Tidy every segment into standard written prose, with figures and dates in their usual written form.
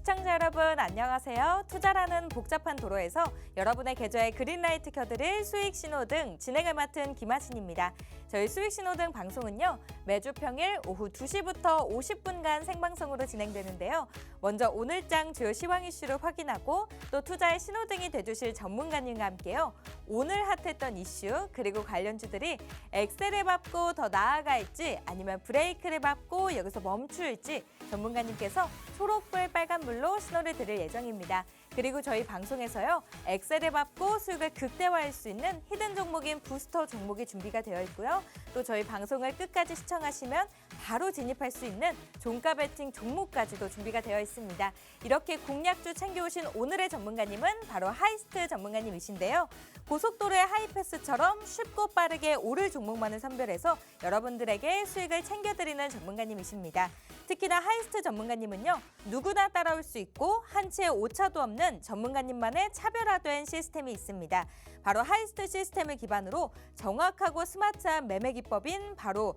시청자 여러분 안녕하세요. 투자라는 복잡한 도로에서 여러분의 계좌에 그린라이트 켜드릴 수익 신호등 진행을 맡은 김하진입니다. 저희 수익 신호등 방송은요. 매주 평일 오후 2시부터 50분간 생방송으로 진행되는데요. 먼저 오늘장 주요 시황 이슈를 확인하고 또 투자의 신호등이 돼주실 전문가님과 함께요. 오늘 핫했던 이슈 그리고 관련주들이 엑셀을 밟고 더 나아갈지 아니면 브레이크를 밟고 여기서 멈출지 전문가님께서 초록불 빨간불로 신호를 드릴 예정입니다. 그리고 저희 방송에서요. 엑셀을 밟고 수익을 극대화할 수 있는 히든 종목인 부스터 종목이 준비가 되어 있고요. 또 저희 방송을 끝까지 시청하시면 바로 진입할 수 있는 종가 베팅 종목까지도 준비가 되어 있습니다. 이렇게 공략주 챙겨오신 오늘의 전문가님은 바로 하이스트 전문가님이신데요. 고속도로의 하이패스처럼 쉽고 빠르게 오를 종목만을 선별해서 여러분들에게 수익을 챙겨드리는 전문가님이십니다. 특히나 하이스트 전문가님은요. 누구나 따라올 수 있고 한치의 오차도 없는 전문가님만의 차별화된 시스템이 있습니다. 바로 하이스트 시스템을 기반으로 정확하고 스마트한 매매 기법인 바로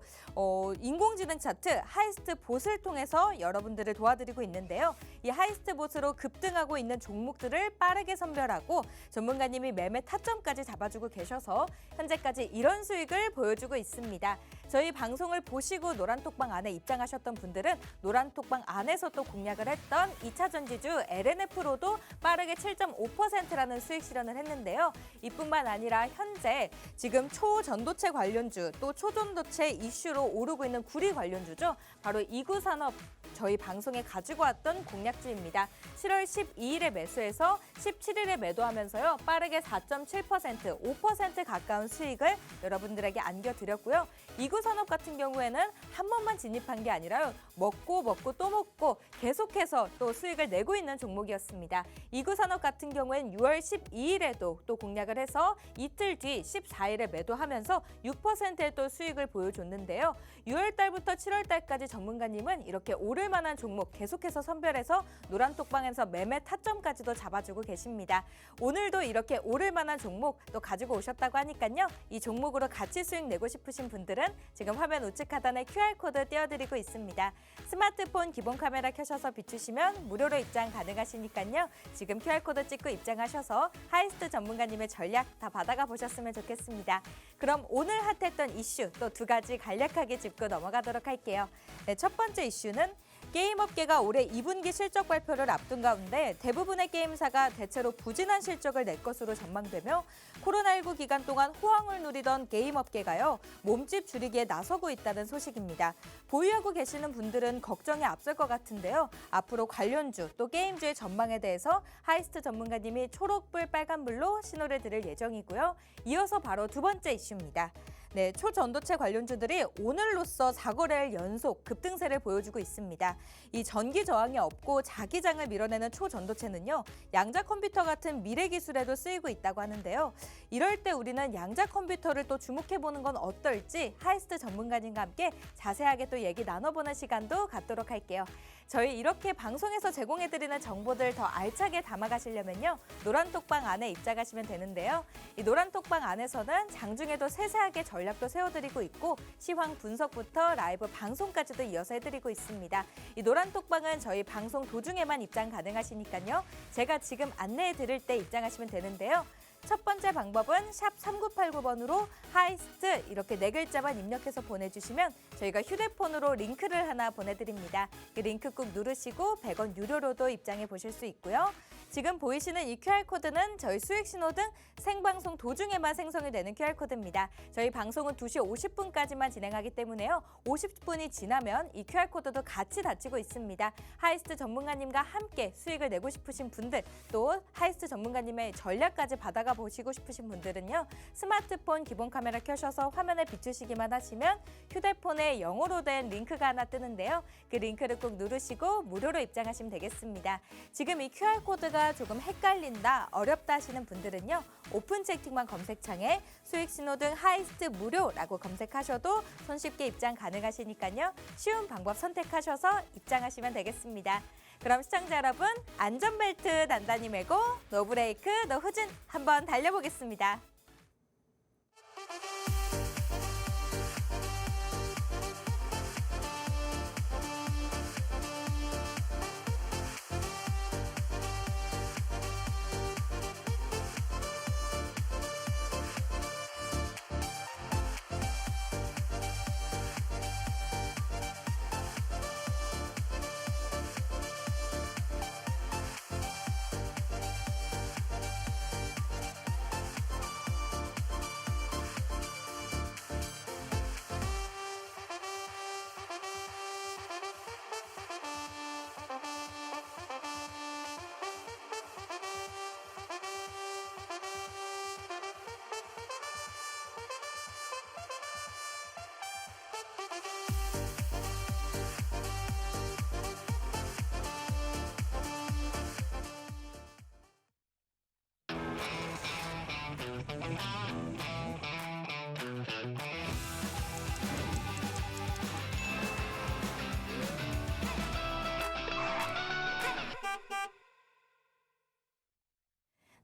인공지능 차트 하이스트 봇을 통해서 여러분들을 도와드리고 있는데요. 이 하이스트 봇으로 급등하고 있는 종목들을 빠르게 선별하고 전문가님이 매매 타점까지 잡아주고 계셔서 현재까지 이런 수익을 보여주고 있습니다. 저희 방송을 보시고 노란톡방 안에 입장하셨던 분들은 노란톡방 안에서 또 공략을 했던 2차 전지주 LNF로도 빠르게 7.5%라는 수익 실현을 했는데요. 이뿐만 아니라 현재 지금 초전도체 관련주 또 초전도체 이슈로 오르고 있는 구리 관련주죠. 바로 이구산업 저희 방송에 가지고 왔던 공략주입니다. 7월 12일에 매수해서 17일에 매도하면서요. 빠르게 4.7%, 5% 가까운 수익을 여러분들에게 안겨드렸고요. 이구산업 같은 경우에는 한 번만 진입한 게 아니라요. 먹고 또 먹고 계속해서 또 수익을 내고 있는 종목이었습니다. 이구산업 같은 경우에는 6월 12일에도 또 공략을 해서 이틀 뒤 14일에 매도하면서 6%의 또 수익을 보여줬는데요. 6월 달부터 7월 달까지 전문가님은 이렇게 오를 만한 종목 계속해서 선별해서 노란톡방에서 매매 타점까지도 잡아주고 계십니다. 오늘도 이렇게 오를 만한 종목 또 가지고 오셨다고 하니까요. 이 종목으로 같이 수익 내고 싶으신 분들은 지금 화면 우측 하단에 QR코드 띄워드리고 있습니다. 스마트폰 기본 카메라 켜셔서 비추시면 무료로 입장 가능하시니까요. 지금 QR코드 찍고 입장하셔서 하이스트 전문가님의 전략 다 받아가 보셨으면 좋겠습니다. 그럼 오늘 핫했던 이슈 또 두 가지 간략하게 짚고 넘어가도록 할게요. 네, 첫 번째 이슈는 게임업계가 올해 2분기 실적 발표를 앞둔 가운데 대부분의 게임사가 대체로 부진한 실적을 낼 것으로 전망되며 코로나19 기간 동안 호황을 누리던 게임업계가요. 몸집 줄이기에 나서고 있다는 소식입니다. 보유하고 계시는 분들은 걱정이 앞설 것 같은데요. 앞으로 관련주 또 게임주의 전망에 대해서 하이스트 전문가님이 초록불 빨간불로 신호를 드릴 예정이고요. 이어서 바로 두 번째 이슈입니다. 네, 초전도체 관련주들이 오늘로써 4거래일 연속 급등세를 보여주고 있습니다. 이 전기 저항이 없고 자기장을 밀어내는 초전도체는요. 양자 컴퓨터 같은 미래 기술에도 쓰이고 있다고 하는데요. 이럴 때 우리는 양자 컴퓨터를 또 주목해보는 건 어떨지 하이스트 전문가님과 함께 자세하게 또 얘기 나눠보는 시간도 갖도록 할게요. 저희 이렇게 방송에서 제공해드리는 정보들 더 알차게 담아가시려면요. 노란톡방 안에 입장하시면 되는데요. 이 노란톡방 안에서는 장중에도 세세하게 전략도 세워드리고 있고 시황 분석부터 라이브 방송까지도 이어서 해드리고 있습니다. 이 노란톡방은 저희 방송 도중에만 입장 가능하시니까요. 제가 지금 안내해드릴 때 입장하시면 되는데요. 첫 번째 방법은 샵 3989번으로 하이스트 이렇게 네 글자만 입력해서 보내주시면 저희가 휴대폰으로 링크를 하나 보내드립니다. 그 링크 꾹 누르시고 100원 유료로도 입장해 보실 수 있고요. 지금 보이시는 이 QR코드는 저희 수익 신호등 생방송 도중에만 생성이 되는 QR코드입니다. 저희 방송은 2시 50분까지만 진행하기 때문에요. 50분이 지나면 이 QR코드도 같이 닫히고 있습니다. 하이스트 전문가님과 함께 수익을 내고 싶으신 분들 또 하이스트 전문가님의 전략까지 받아가 보시고 싶으신 분들은요. 스마트폰 기본 카메라 켜셔서 화면에 비추시기만 하시면 휴대폰에 영어로 된 링크가 하나 뜨는데요. 그 링크를 꼭 누르시고 무료로 입장하시면 되겠습니다. 지금 이 QR코드가 조금 헷갈린다, 어렵다 하시는 분들은요. 오픈 채팅방 검색창에 수익 신호등 하이스트 무료라고 검색하셔도 손쉽게 입장 가능하시니까요. 쉬운 방법 선택하셔서 입장하시면 되겠습니다. 그럼 시청자 여러분, 안전벨트 단단히 매고 노브레이크, 노후진 한번 달려보겠습니다.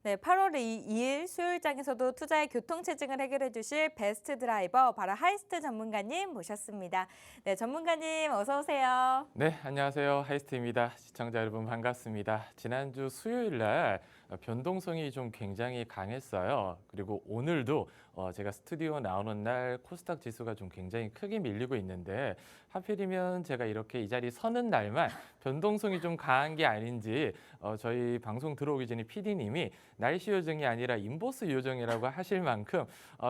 네, 8월 2일 수요일장에서도 투자의 교통체증을 해결해 주실 베스트 드라이버 바로 하이스트 전문가님 모셨습니다. 네, 전문가님 어서 오세요. 네, 안녕하세요. 하이스트입니다. 시청자 여러분 반갑습니다. 지난주 수요일 날 변동성이 좀 굉장히 강했어요. 그리고 오늘도 제가 스튜디오 나오는 날 코스닥 지수가 좀 굉장히 크게 밀리고 있는데 하필이면 제가 이렇게 이 자리 서는 날만 변동성이 좀 강한 게 아닌지 저희 방송 들어오기 전에 PD님이 날씨 요정이 아니라 인버스 요정이라고 하실 만큼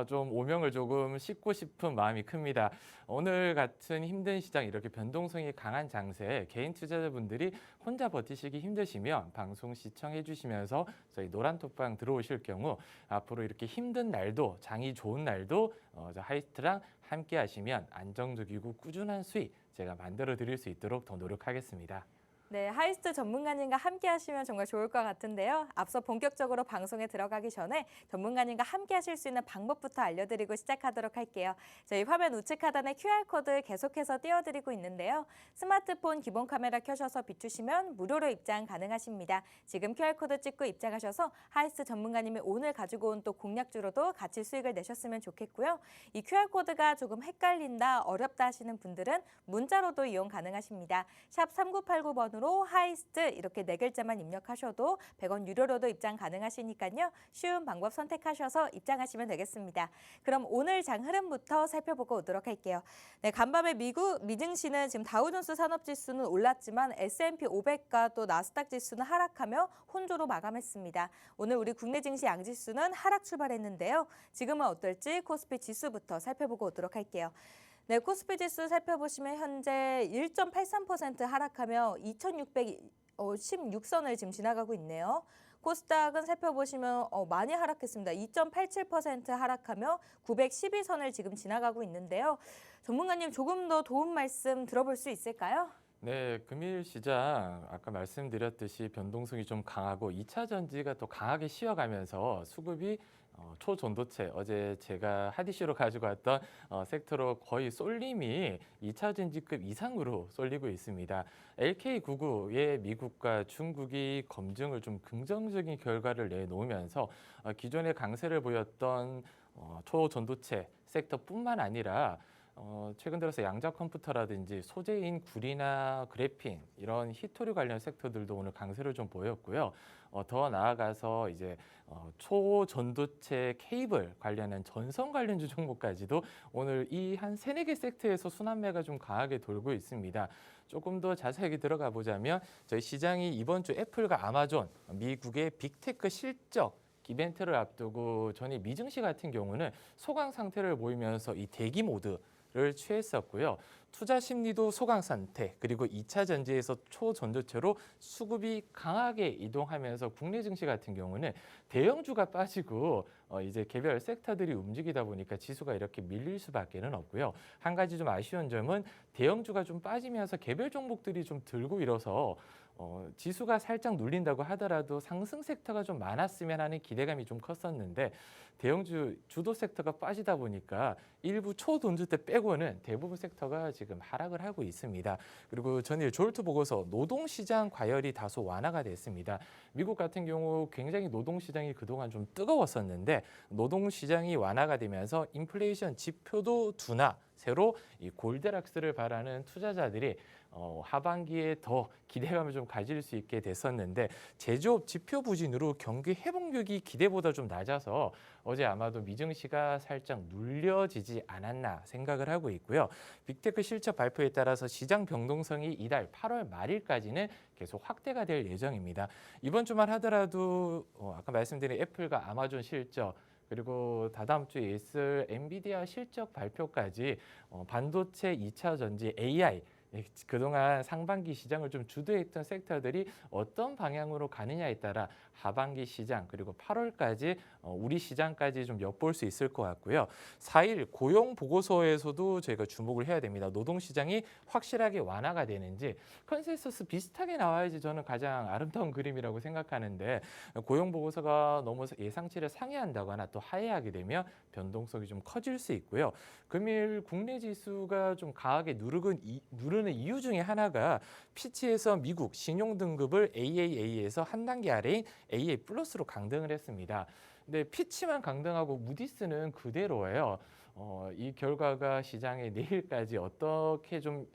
좀 오명을 조금 씻고 싶은 마음이 큽니다. 오늘 같은 힘든 시장 이렇게 변동성이 강한 장세에 개인 투자자분들이 혼자 버티시기 힘드시면 방송 시청해 주시면서 저희 노란톡방 들어오실 경우 앞으로 이렇게 힘든 날도 장이 좋은 날도 저 하이스트랑 함께 하시면 안정적이고 꾸준한 수익 제가 만들어 드릴 수 있도록 더 노력하겠습니다. 네, 하이스트 전문가님과 함께 하시면 정말 좋을 것 같은데요. 앞서 본격적으로 방송에 들어가기 전에 전문가님과 함께 하실 수 있는 방법부터 알려드리고 시작하도록 할게요. 저희 화면 우측 하단에 QR코드 계속해서 띄워드리고 있는데요. 스마트폰 기본 카메라 켜셔서 비추시면 무료로 입장 가능하십니다. 지금 QR코드 찍고 입장하셔서 하이스트 전문가님이 오늘 가지고 온 또 공략주로도 같이 수익을 내셨으면 좋겠고요. 이 QR코드가 조금 헷갈린다, 어렵다 하시는 분들은 문자로도 이용 가능하십니다. 샵 3989번으로 하이스트 이렇게 4글자만 입력하셔도 100원 유료로도 입장 가능하시니까요. 쉬운 방법 선택하셔서 입장하시면 되겠습니다. 그럼 오늘 장 흐름부터 살펴보고 오도록 할게요. 네, 간밤에 미증시는 지금 다우존스 산업지수는 올랐지만 S&P 500과 또 나스닥 지수는 하락하며 혼조로 마감했습니다. 오늘 우리 국내 증시 양지수는 하락 출발했는데요. 지금은 어떨지 코스피 지수부터 살펴보고 오도록 할게요. 네, 코스피 지수 살펴보시면 현재 1.83% 하락하며 2,616선을 지금 지나가고 있네요. 코스닥은 살펴보시면 많이 하락했습니다. 2.87% 하락하며 912선을 지금 지나가고 있는데요. 전문가님 조금 더 도움 말씀 들어볼 수 있을까요? 네, 금일 시장 아까 말씀드렸듯이 변동성이 좀 강하고 2차 전지가 또 강하게 쉬어가면서 수급이 초전도체 어제 제가 핫이슈로 가지고 왔던 섹터로 거의 쏠림이 2차 전지급 이상으로 쏠리고 있습니다. LK99의 미국과 중국이 검증을 좀 긍정적인 결과를 내놓으면서 기존의 강세를 보였던 초전도체 섹터뿐만 아니라 최근 들어서 양자 컴퓨터라든지 소재인 구리나 그래핀 이런 히토류 관련 섹터들도 오늘 강세를 좀 보였고요. 더 나아가서 이제 초전도체 케이블 관련한 전선 관련주 종목까지도 오늘 이 한 3-4개 섹터에서 순환매가 좀 강하게 돌고 있습니다. 조금 더 자세하게 들어가 보자면 저희 시장이 이번 주 애플과 아마존, 미국의 빅테크 실적 이벤트를 앞두고 전에 미증시 같은 경우는 소강 상태를 보이면서 이 대기 모드를 취했었고요. 투자 심리도 소강 상태, 그리고 2차 전지에서 초전도체로 수급이 강하게 이동하면서 국내 증시 같은 경우는 대형주가 빠지고 이제 개별 섹터들이 움직이다 보니까 지수가 이렇게 밀릴 수밖에는 없고요. 한 가지 좀 아쉬운 점은 대형주가 좀 빠지면서 개별 종목들이 좀 들고 일어서 지수가 살짝 눌린다고 하더라도 상승 섹터가 좀 많았으면 하는 기대감이 좀 컸었는데 대형주 주도 섹터가 빠지다 보니까 일부 초돈주 때 빼고는 대부분 섹터가 지금 하락을 하고 있습니다. 그리고 전일 졸트 보고서 노동시장 과열이 다소 완화가 됐습니다. 미국 같은 경우 굉장히 노동시장이 그동안 좀 뜨거웠었는데 노동시장이 완화가 되면서 인플레이션 지표도 둔화, 새로 이 골드락스를 바라는 투자자들이 하반기에 더 기대감을 좀 가질 수 있게 됐었는데 제조업 지표 부진으로 경기 회복력이 기대보다 좀 낮아서 어제 아마도 미증시가 살짝 눌려지지 않았나 생각을 하고 있고요. 빅테크 실적 발표에 따라서 시장 변동성이 이달 8월 말일까지는 계속 확대가 될 예정입니다. 이번 주만 하더라도 아까 말씀드린 애플과 아마존 실적 그리고 다다음 주에 있을 엔비디아 실적 발표까지 반도체 2차 전지 AI 그동안 상반기 시장을 좀 주도했던 섹터들이 어떤 방향으로 가느냐에 따라 하반기 시장 그리고 8월까지 우리 시장까지 좀 엿볼 수 있을 것 같고요. 4일 고용 보고서에서도 저희가 주목을 해야 됩니다. 노동 시장이 확실하게 완화가 되는지 컨센서스 비슷하게 나와야지 저는 가장 아름다운 그림이라고 생각하는데 고용 보고서가 너무 예상치를 상회한다거나 또 하회하게 되면 변동성이 좀 커질 수 있고요. 금일 국내 지수가 좀 강하게 누르는 오르는 이유 중에 하나가 피치에서 미국 신용 등급을 AAA에서 한 단계 아래인 AA 플러스로 강등을 했습니다. 근데 피치만 강등하고 무디스는 그대로예요. 이 결과가 시장에 내일까지 어떻게 좀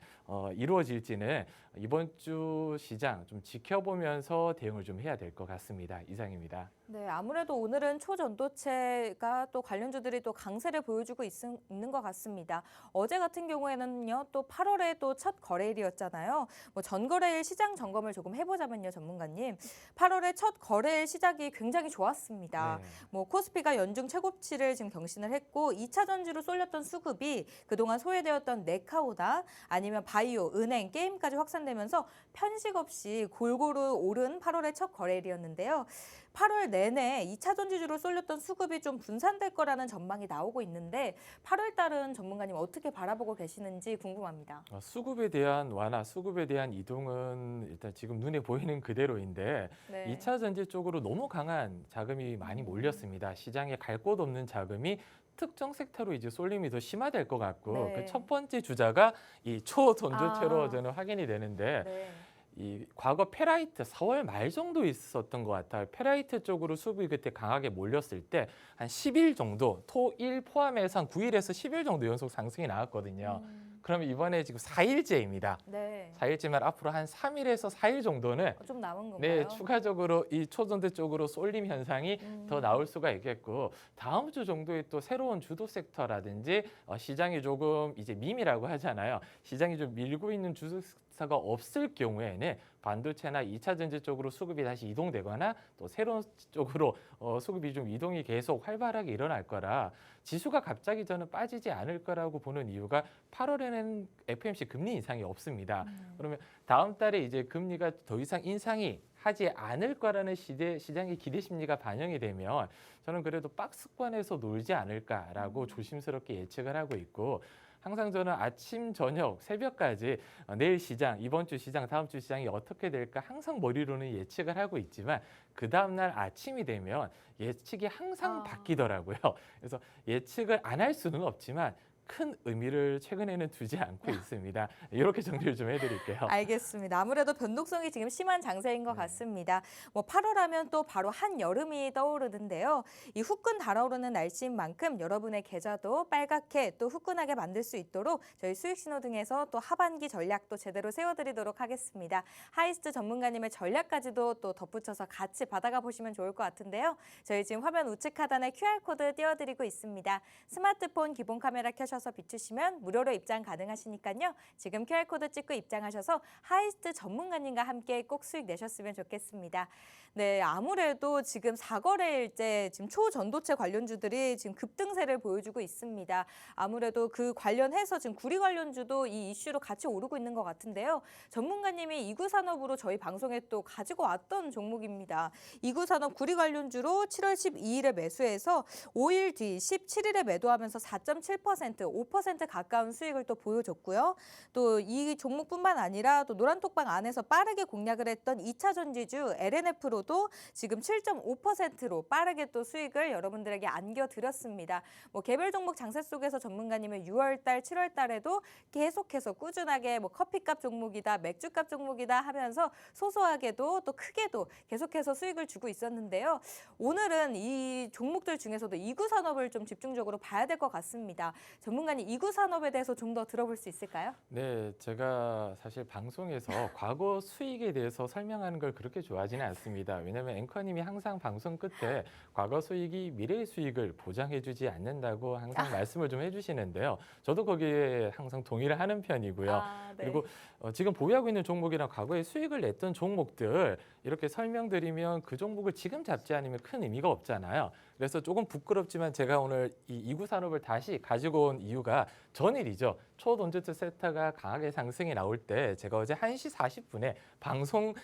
이루어질지는 이번 주 시장 좀 지켜보면서 대응을 좀 해야 될 것 같습니다. 이상입니다. 네, 아무래도 오늘은 초전도체가 또 관련주들이 또 강세를 보여주고 있는 것 같습니다. 어제 같은 경우에는요, 또 8월에 또 첫 거래일이었잖아요. 뭐 전거래일 시장 점검을 조금 해보자면요, 전문가님. 8월에 첫 거래일 시작이 굉장히 좋았습니다. 네. 뭐 코스피가 연중 최고치를 지금 경신을 했고 2차 전지로 쏠렸던 수급이 그동안 소외되었던 네카오나 아니면 바이오, 은행, 게임까지 확산되면서 편식 없이 골고루 오른 8월의 첫 거래일이었는데요. 8월 내내 2차 전지주로 쏠렸던 수급이 좀 분산될 거라는 전망이 나오고 있는데 8월 달은 전문가님 어떻게 바라보고 계시는지 궁금합니다. 수급에 대한 완화, 수급에 대한 이동은 일단 지금 눈에 보이는 그대로인데 네. 2차 전지 쪽으로 너무 강한 자금이 많이 몰렸습니다. 시장에 갈 곳 없는 자금이 특정 섹터로 이제 쏠림이 더 심화될 것 같고 네. 그 첫 번째 주자가 이 초전도체로 아. 저는 확인이 되는데 네. 이 과거 페라이트 4월 말 정도 있었던 것 같아요. 페라이트 쪽으로 수급이 그때 강하게 몰렸을 때 한 10일 정도, 토1 포함해서 한 9일에서 10일 정도 연속 상승이 나왔거든요. 그러면 이번에 지금 4일째입니다. 네. 4일째면 앞으로 한 3일에서 4일 정도는 좀 남은 건가요? 네, 추가적으로 이 초전대 쪽으로 쏠림 현상이 더 나올 수가 있겠고 다음 주 정도에 또 새로운 주도 섹터라든지 시장이 조금 이제 밈이라고 하잖아요. 시장이 좀 밀고 있는 주도 섹터가 없을 경우에는 반도체나 2차 전지 쪽으로 수급이 다시 이동되거나 또 새로운 쪽으로 수급이 좀 이동이 계속 활발하게 일어날 거라 지수가 갑자기 저는 빠지지 않을 거라고 보는 이유가 8월에는 FOMC 금리 인상이 없습니다. 그러면 다음 달에 이제 금리가 더 이상 인상이 하지 않을 거라는 시장의 기대 심리가 반영이 되면 저는 그래도 박스권에서 놀지 않을까라고 조심스럽게 예측을 하고 있고 항상 저는 아침, 저녁, 새벽까지 내일 시장, 이번 주 시장, 다음 주 시장이 어떻게 될까 항상 머리로는 예측을 하고 있지만 그 다음 날 아침이 되면 예측이 항상 바뀌더라고요. 그래서 예측을 안 할 수는 없지만 큰 의미를 최근에는 두지 않고 있습니다. 이렇게 정리를 좀 해드릴게요. 알겠습니다. 아무래도 변동성이 지금 심한 장세인 것 같습니다. 뭐 8월 하면 또 바로 한여름이 떠오르는데요. 이 후끈 달아오르는 날씨인 만큼 여러분의 계좌도 빨갛게 또 후끈하게 만들 수 있도록 저희 수익신호등에서 또 하반기 전략도 제대로 세워드리도록 하겠습니다. 하이스트 전문가님의 전략까지도 또 덧붙여서 같이 받아가 보시면 좋을 것 같은데요. 저희 지금 화면 우측 하단에 QR코드 띄워드리고 있습니다. 스마트폰 기본 카메라 켜셔서 비추시면 무료로 입장 가능하시니까요. 지금 QR코드 찍고 입장하셔서 하이스트 전문가님과 함께 꼭 수익 내셨으면 좋겠습니다. 네, 아무래도 지금 4거래일째 지금 초전도체 관련주들이 지금 급등세를 보여주고 있습니다. 아무래도 그 관련해서 지금 구리 관련주도 이 이슈로 같이 오르고 있는 것 같은데요. 전문가님이 이구산업으로 저희 방송에 또 가지고 왔던 종목입니다. 이구산업 구리 관련주로 7월 12일에 매수해서 5일 뒤 17일에 매도하면서 4.7%, 5% 가까운 수익을 또 보여줬고요. 또 이 종목뿐만 아니라 또 노란톡방 안에서 빠르게 공략을 했던 2차 전지주 LNF로도 지금 7.5%로 빠르게 또 수익을 여러분들에게 안겨드렸습니다. 뭐 개별 종목 장세 속에서 전문가님은 6월달, 7월달에도 계속해서 꾸준하게 뭐 커피값 종목이다, 맥주값 종목이다 하면서 소소하게도 또 크게도 계속해서 수익을 주고 있었는데요. 오늘은 이 종목들 중에서도 이구산업을 좀 집중적으로 봐야 될 것 같습니다. 전문가님 이구산업에 대해서 좀 더 들어볼 수 있을까요? 네, 제가 사실 방송에서 과거 수익에 대해서 설명하는 걸 그렇게 좋아하지는 않습니다. 왜냐하면 앵커님이 항상 방송 끝에 과거 수익이 미래의 수익을 보장해주지 않는다고 항상 말씀을 좀 해주시는데요. 저도 거기에 항상 동의를 하는 편이고요. 네. 그리고 지금 보유하고 있는 종목이랑 과거에 수익을 냈던 종목들 이렇게 설명드리면 그 종목을 지금 잡지 않으면 큰 의미가 없잖아요. 그래서 조금 부끄럽지만 제가 오늘 이 이구산업을 다시 가지고 온 이유가 전일이죠. 초돈저트 세터가 강하게 상승이 나올 때 제가 어제 1시 40분에 방송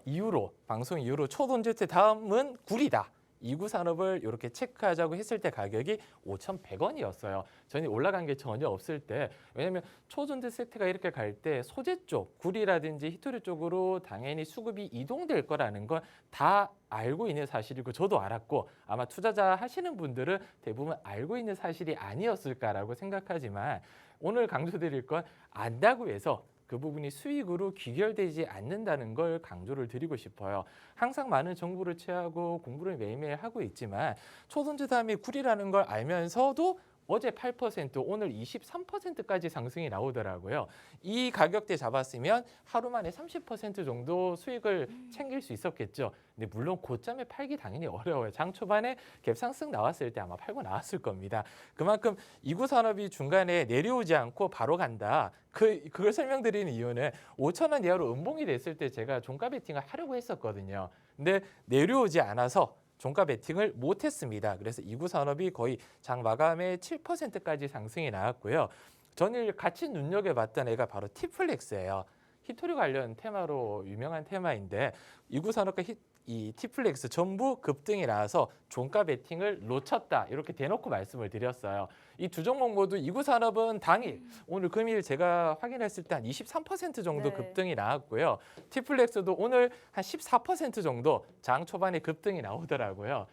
이후로 초돈저트 다음은 구리다. 이구산업을 이렇게 체크하자고 했을 때 가격이 5,100원이었어요. 전이 올라간 게 전혀 없을 때. 왜냐하면 초전지 세트가 이렇게 갈 때 소재 쪽, 구리라든지 히토리 쪽으로 당연히 수급이 이동될 거라는 건 다 알고 있는 사실이고 저도 알았고 아마 투자자 하시는 분들은 대부분 알고 있는 사실이 아니었을까라고 생각하지만 오늘 강조드릴 건 안다고 해서 그 부분이 수익으로 귀결되지 않는다는 걸 강조를 드리고 싶어요. 항상 많은 정보를 취하고 공부를 매일매일 하고 있지만 초선주담이 굴이라는 걸 알면서도 어제 8%, 오늘 23%까지 상승이 나오더라고요. 이 가격대 잡았으면 하루 만에 30% 정도 수익을 챙길 수 있었겠죠. 근데 물론 고점에 팔기 당연히 어려워요. 장 초반에 갭상승 나왔을 때 아마 팔고 나왔을 겁니다. 그만큼 이구산업이 중간에 내려오지 않고 바로 간다. 그걸 설명드리는 이유는 5천 원 이하로 음봉이 됐을 때 제가 종가 베팅을 하려고 했었거든요. 근데 내려오지 않아서 종가 베팅을 못했습니다. 그래서 이구산업이 거의 장 마감에 7%까지 상승이 나왔고요. 전일 같이 눈여겨봤던 애가 바로 티플렉스예요. 히토리 관련 테마로 유명한 테마인데 이구산업과 이 티플렉스 전부 급등이 나와서 종가 베팅을 놓쳤다. 이렇게 대놓고 말씀을 드렸어요. 이 두 종목 모두 이구산업은 당일 오늘 금일 제가 확인했을 때 한 23% 정도 네. 급등이 나왔고요. 티플렉스도 오늘 한 14% 정도 장 초반에 급등이 나오더라고요.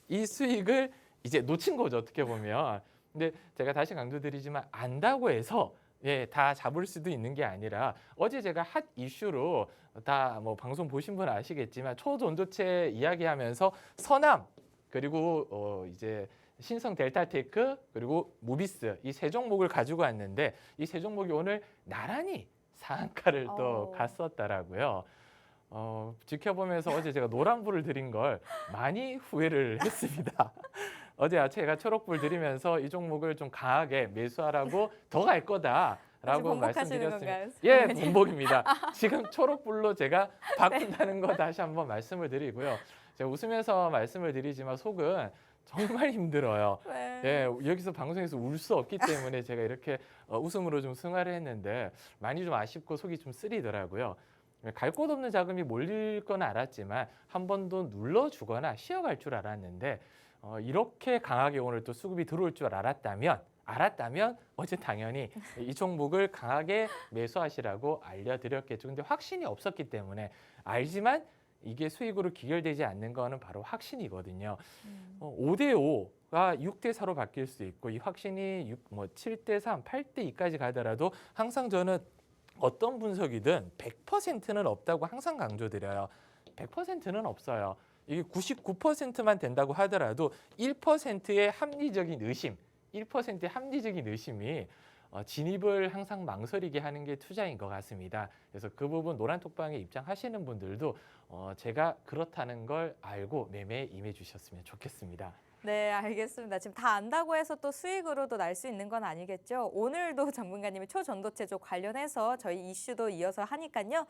이 수익을 이제 놓친 거죠. 어떻게 보면. 근데 제가 다시 강조드리지만 안다고 해서 다 잡을 수도 있는 게 아니라 어제 제가 핫 이슈로 다 뭐 방송 보신 분 아시겠지만 초전도체 이야기하면서 선암 그리고 이제 신성 델타테크 그리고 무비스 이 세 종목을 가지고 왔는데 이 세 종목이 오늘 나란히 상한가를 또 갔었더라고요. 지켜보면서 어제 제가 노란불을 드린 걸 많이 후회를 했습니다. 어제 제가 초록불 드리면서 이 종목을 좀 강하게 매수하라고 더 갈 거다라고 말씀드렸습니다. 예, 번복입니다. 지금 초록불로 제가 바꾼다는 거 다시 한번 말씀을 드리고요. 제가 웃으면서 말씀을 드리지만 속은 정말 힘들어요. 네. 예, 여기서 방송에서 울 수 없기 때문에 제가 이렇게 웃음으로 좀 승화를 했는데 많이 좀 아쉽고 속이 좀 쓰리더라고요. 갈 곳 없는 자금이 몰릴 건 알았지만 한 번도 눌러주거나 쉬어갈 줄 알았는데 이렇게 강하게 오늘 또 수급이 들어올 줄 알았다면 어제 당연히 이 종목을 강하게 매수하시라고 알려드렸겠죠. 근데 확신이 없었기 때문에 알지만 이게 수익으로 귀결되지 않는 거는 바로 확신이거든요. 5대 5가 6대 4로 바뀔 수 있고 이 확신이 7대 3, 8대 2까지 가더라도 항상 저는 어떤 분석이든 100%는 없다고 항상 강조드려요. 100%는 없어요. 이게 99%만 된다고 하더라도 1%의 합리적인 의심, 1%의 합리적인 의심이 진입을 항상 망설이게 하는 게 투자인 것 같습니다. 그래서 그 부분 노란톡방에 입장하시는 분들도 제가 그렇다는 걸 알고 매매에 임해 주셨으면 좋겠습니다. 네, 알겠습니다. 지금 다 안다고 해서 또 수익으로도 날 수 있는 건 아니겠죠. 오늘도 전문가님이 초전도체 쪽 관련해서 저희 이슈도 이어서 하니까요.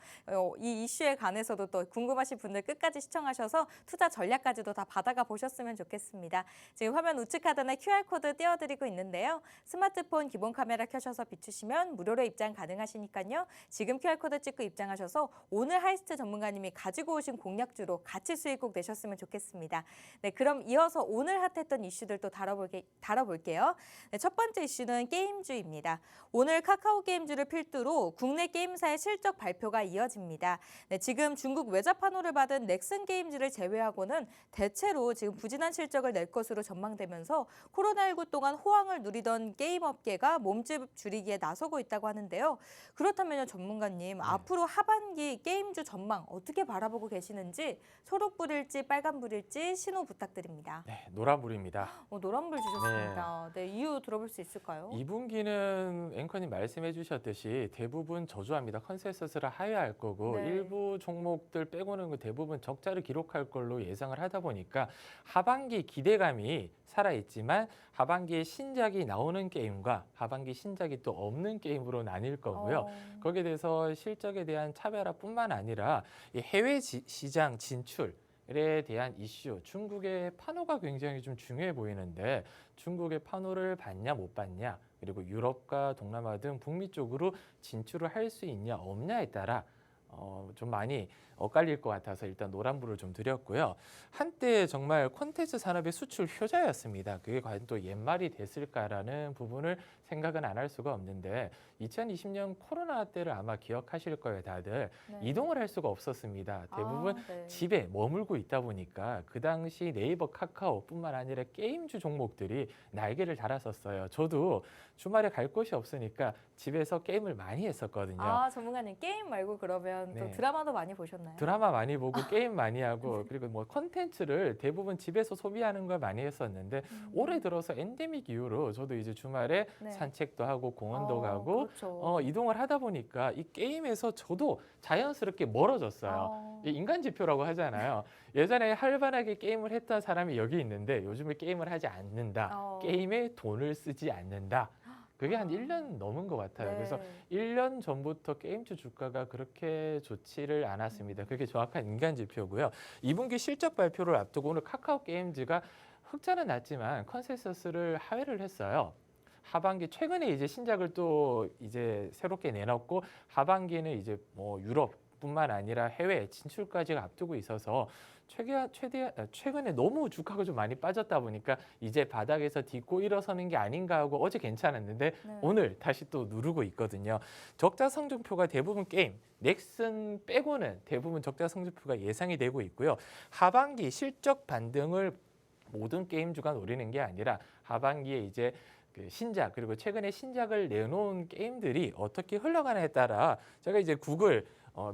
이 이슈에 관해서도 또 궁금하신 분들 끝까지 시청하셔서 투자 전략까지도 다 받아가 보셨으면 좋겠습니다. 지금 화면 우측 하단에 QR코드 띄워드리고 있는데요. 스마트폰 기본 카메라 켜셔서 비추시면 무료로 입장 가능하시니까요. 지금 QR코드 찍고 입장하셔서 오늘 하이스트 전문가님이 가지고 오신 공략주로 같이 수익 꼭 내셨으면 좋겠습니다. 네, 그럼 이어서 오늘 핫했던 이슈들도 다뤄볼게요. 네, 첫 번째 이슈는 게임주입니다. 오늘 카카오 게임주를 필두로 국내 게임사의 실적 발표가 이어집니다. 네, 지금 중국 외자 환호를 받은 넥슨 게임즈를 제외하고는 대체로 지금 부진한 실적을 낼 것으로 전망되면서 코로나19 동안 호황을 누리던 게임 업계가 몸집 줄이기에 나서고 있다고 하는데요. 그렇다면요, 전문가님, 앞으로 하반기 게임주 전망 어떻게 바라보고 계시는지 초록불일지 빨간불일지 신호 부탁드립니다. 네, 노란불입니다. 노란불 주셨습니다. 네, 이유 들어볼 수 있을까요? 2분기는 앵커님 말씀해 주셨듯이 대부분 저조합니다. 컨센서스를 하회할 거고 네. 일부 종목들 빼고는 대부분 적자를 기록할 걸로 예상을 하다 보니까 하반기 기대감이 살아있지만 하반기에 신작이 나오는 게임과 하반기 신작이 또 없는 게임으로 나뉠 거고요. 거기에 대해서 실적에 대한 차별화뿐만 아니라 이 해외 시장 진출에 대한 이슈, 중국의 판호가 굉장히 좀 중요해 보이는데 중국의 판호를 받냐 못 받냐, 그리고 유럽과 동남아 등 북미 쪽으로 진출을 할 수 있냐 없냐에 따라 좀 많이 엇갈릴 것 같아서 일단 노란불을 좀 드렸고요. 한때 정말 콘텐츠 산업의 수출 효자였습니다. 그게 과연 또 옛말이 됐을까라는 부분을 생각은 안 할 수가 없는데 2020년 코로나 때를 아마 기억하실 거예요, 다들. 네. 이동을 할 수가 없었습니다. 대부분 네. 집에 머물고 있다 보니까 그 당시 네이버, 카카오뿐만 아니라 게임주 종목들이 날개를 달았었어요. 저도 주말에 갈 곳이 없으니까 집에서 게임을 많이 했었거든요. 전문가님 게임 말고 그러면 또 네. 드라마도 많이 보셨나요? 드라마 많이 보고 게임 많이 하고 그리고 뭐 컨텐츠를 대부분 집에서 소비하는 걸 많이 했었는데 올해 들어서 엔데믹 이후로 저도 이제 주말에 네. 산책도 하고 공원도 가고 그렇죠. 이동을 하다 보니까 이 게임에서 저도 자연스럽게 멀어졌어요. 이 인간 지표라고 하잖아요. 예전에 활발하게 게임을 했던 사람이 여기 있는데 요즘에 게임을 하지 않는다. 게임에 돈을 쓰지 않는다. 그게 한 1년 넘은 것 같아요. 네. 그래서 1년 전부터 게임주 주가가 그렇게 좋지를 않았습니다. 그게 정확한 인간 지표고요. 2분기 실적 발표를 앞두고 오늘 카카오 게임즈가 흑자는 났지만 컨센서스를 하회를 했어요. 하반기 최근에 이제 신작을 또 이제 새롭게 내놨고 하반기에는 이제 뭐 유럽뿐만 아니라 해외 진출까지 앞두고 있어서 최근에 너무 주가가 좀 많이 빠졌다 보니까 이제 바닥에서 딛고 일어서는 게 아닌가 하고 어제 괜찮았는데 네. 오늘 다시 또 누르고 있거든요. 적자 성적표가 대부분 게임, 넥슨 빼고는 대부분 적자 성적표가 예상이 되고 있고요. 하반기 실적 반등을 모든 게임주가 노리는 게 아니라 하반기에 이제 그 신작 그리고 최근에 신작을 내놓은 게임들이 어떻게 흘러가냐에 따라 제가 이제 구글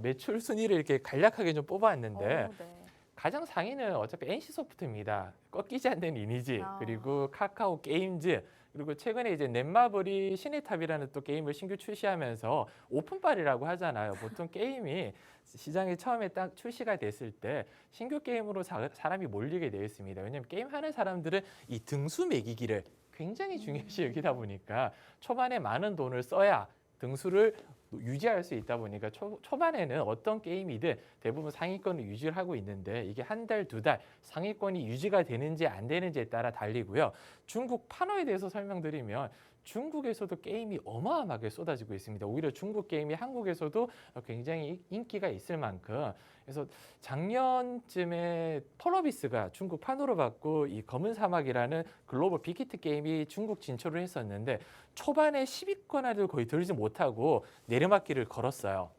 매출 순위를 이렇게 간략하게 좀 뽑아왔는데 네. 가장 상위는 어차피 NC소프트입니다. 꺾이지 않는 이미지 그리고 카카오 게임즈 그리고 최근에 이제 넷마블이 시네탑이라는 또 게임을 신규 출시하면서 오픈빨이라고 하잖아요. 보통 게임이 시장에 처음에 딱 출시가 됐을 때 신규 게임으로 사람이 몰리게 되어 있습니다. 왜냐하면 게임하는 사람들은 이 등수 매기기를 굉장히 중요시 여기다 보니까 초반에 많은 돈을 써야 등수를 유지할 수 있다 보니까 초반에는 어떤 게임이든 대부분 상위권을 유지를 하고 있는데 이게 한 달, 두 달 상위권이 유지가 되는지 안 되는지에 따라 달리고요. 중국 판호에 대해서 설명드리면 중국에서도 게임이 어마어마하게 쏟아지고 있습니다. 오히려 중국 게임이 한국에서도 굉장히 인기가 있을 만큼 그래서 작년쯤에 펄어비스가 중국 판호를 받고 이 검은 사막이라는 글로벌 빅히트 게임이 중국 진출을 했었는데 초반에 10위권 안에도 거의 들지 못하고 내리막길을 걸었어요.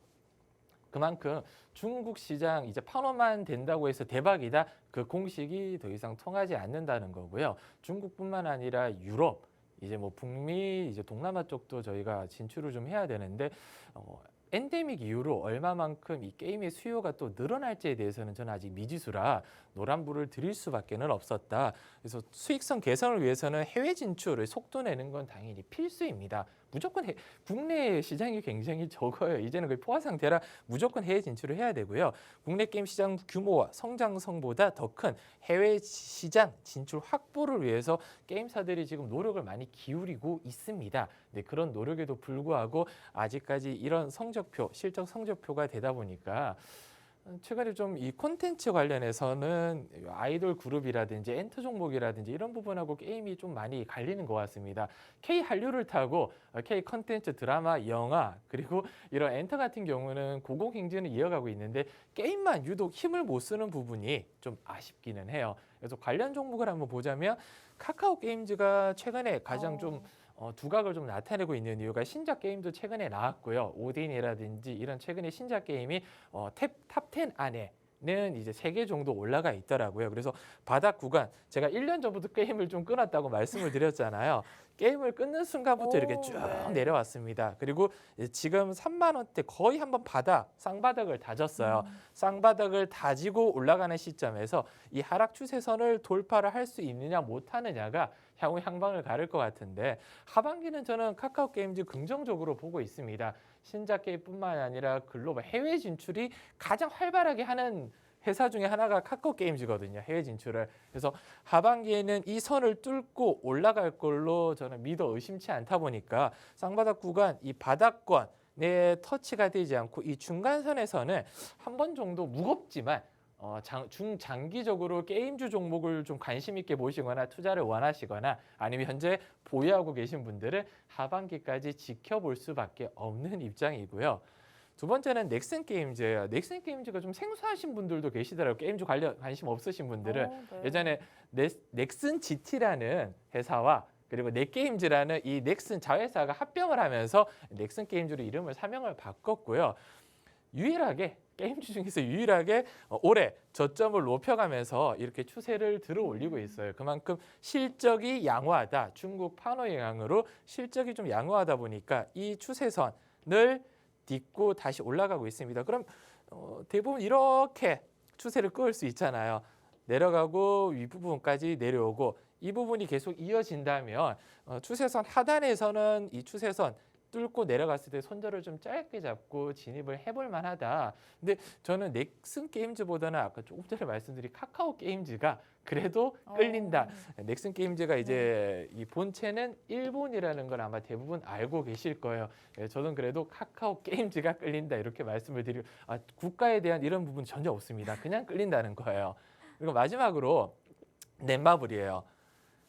그만큼 중국 시장 이제 판호만 된다고 해서 대박이다. 그 공식이 더 이상 통하지 않는다는 거고요. 중국뿐만 아니라 유럽, 이제 뭐 북미, 이제 동남아 쪽도 저희가 진출을 좀 해야 되는데 엔데믹 이후로 얼마만큼 이 게임의 수요가 또 늘어날지에 대해서는 저는 아직 미지수라 노란불을 드릴 수밖에는 없었다. 그래서 수익성 개선을 위해서는 해외 진출을 속도 내는 건 당연히 필수입니다. 무조건 국내 시장이 굉장히 적어요. 이제는 거의 포화 상태라 무조건 해외 진출을 해야 되고요. 국내 게임 시장 규모와 성장성보다 더 큰 해외 시장 진출 확보를 위해서 게임사들이 지금 노력을 많이 기울이고 있습니다. 근데 그런 노력에도 불구하고 아직까지 이런 성적표, 실적 성적표가 되다 보니까 최근에 좀 이 콘텐츠 관련해서는 아이돌 그룹이라든지 엔터 종목이라든지 이런 부분하고 게임이 좀 많이 갈리는 것 같습니다. K 한류를 타고 K 콘텐츠, 드라마, 영화 그리고 이런 엔터 같은 경우는 고공행진을 이어가고 있는데 게임만 유독 힘을 못 쓰는 부분이 좀 아쉽기는 해요. 그래서 관련 종목을 한번 보자면 카카오 게임즈가 최근에 가장 좀 두각을 좀 나타내고 있는 이유가 신작 게임도 최근에 나왔고요. 오딘이라든지 이런 최근에 신작 게임이 탑10 안에는 이제 3개 정도 올라가 있더라고요. 그래서 바닥 구간, 제가 1년 전부터 게임을 좀 끊었다고 말씀을 드렸잖아요. 게임을 끊는 순간부터 이렇게 쭉 내려왔습니다. 그리고 지금 3만 원대 거의 한번 쌍바닥을 다졌어요. 쌍바닥을 다지고 올라가는 시점에서 이 하락 추세선을 돌파를 할 수 있느냐 못하느냐가 향후 향방을 가를 것 같은데 하반기는 저는 카카오 게임즈 긍정적으로 보고 있습니다. 신작 게임뿐만 아니라 글로벌 해외 진출이 가장 활발하게 하는 회사 중에 하나가 카카오 게임즈거든요. 해외 진출을. 그래서 하반기에는 이 선을 뚫고 올라갈 걸로 저는 믿어 의심치 않다 보니까 쌍바닥 구간 이 바닥권 내 터치가 되지 않고 이 중간선에서는 한 번 정도 무겁지만 중장기적으로 게임주 종목을 좀 관심 있게 보시거나 투자를 원하시거나 아니면 현재 보유하고 계신 분들은 하반기까지 지켜볼 수밖에 없는 입장이고요. 두 번째는 넥슨 게임즈예요. 넥슨 게임즈가 좀 생소하신 분들도 계시더라고요. 게임즈 관심 없으신 분들은. 네. 예전에 넥슨 GT라는 회사와 그리고 넷게임즈라는 이 넥슨 자회사가 합병을 하면서 넥슨 게임즈로 이름을 사명을 바꿨고요. 게임주 중에서 유일하게 올해 저점을 높여가면서 이렇게 추세를 들어 올리고 있어요. 그만큼 실적이 양호하다. 중국 판호 영향으로 실적이 좀 양호하다 보니까 이 추세선을 딛고 다시 올라가고 있습니다. 그럼 대부분 이렇게 추세를 끌 수 있잖아요. 내려가고 윗부분까지 내려오고 이 부분이 계속 이어진다면 추세선 하단에서는 이 추세선 뚫고 내려갔을 때 손절을 좀 짧게 잡고 진입을 해볼 만하다. 근데 저는 넥슨 게임즈보다는 아까 조금 전에 말씀드린 카카오 게임즈가 그래도 끌린다. 넥슨 게임즈가 이제 이 본체는 일본이라는 걸 아마 대부분 알고 계실 거예요. 저는 그래도 카카오 게임즈가 끌린다 이렇게 말씀을 드리고 국가에 대한 이런 부분 전혀 없습니다. 그냥 끌린다는 거예요. 그리고 마지막으로 넷마블이에요.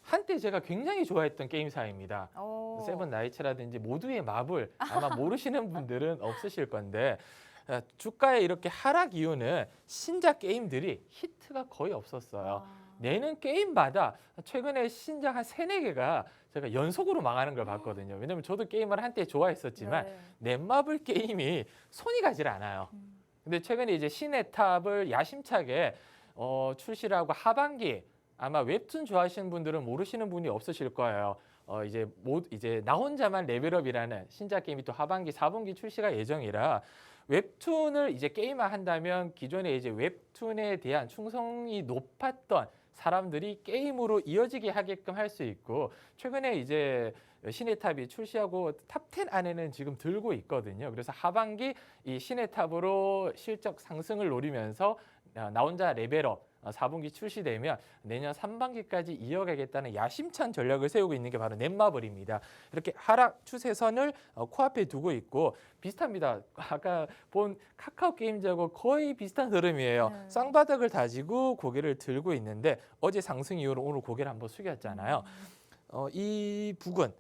한때 제가 굉장히 좋아했던 게임사입니다. 세븐 나이츠라든지 모두의 마블 아마 모르시는 분들은 없으실 건데 주가의 이렇게 하락 이유는 신작 게임들이 히트가 거의 없었어요. 내는 게임마다 최근에 신작 한 3-4개가 제가 연속으로 망하는 걸 봤거든요. 왜냐면 저도 게임을 한때 좋아했었지만 넷마블 게임이 손이 가질 않아요. 근데 최근에 이제 신의 탑을 야심차게 출시를 하고 하반기 아마 웹툰 좋아하시는 분들은 모르시는 분이 없으실 거예요. 이제 나 혼자만 레벨업이라는 신작 게임이 또 하반기 4분기 출시가 예정이라 웹툰을 이제 게임화한다면 기존에 이제 웹툰에 대한 충성이 높았던 사람들이 게임으로 이어지게 하게끔 할 수 있고 최근에 이제 신의 탑이 출시하고 탑 10 안에는 지금 들고 있거든요. 그래서 하반기 이 신의 탑으로 실적 상승을 노리면서 나 혼자 레벨업 4분기 출시되면 내년 3반기까지 이어가겠다는 야심찬 전략을 세우고 있는 게 바로 넷마블입니다. 이렇게 하락 추세선을 코앞에 두고 있고 비슷합니다. 아까 본 카카오 게임즈하고 거의 비슷한 흐름이에요. 쌍바닥을 다지고 고개를 들고 있는데 어제 상승 이후로 오늘 고개를 한번 숙였잖아요. 이 부근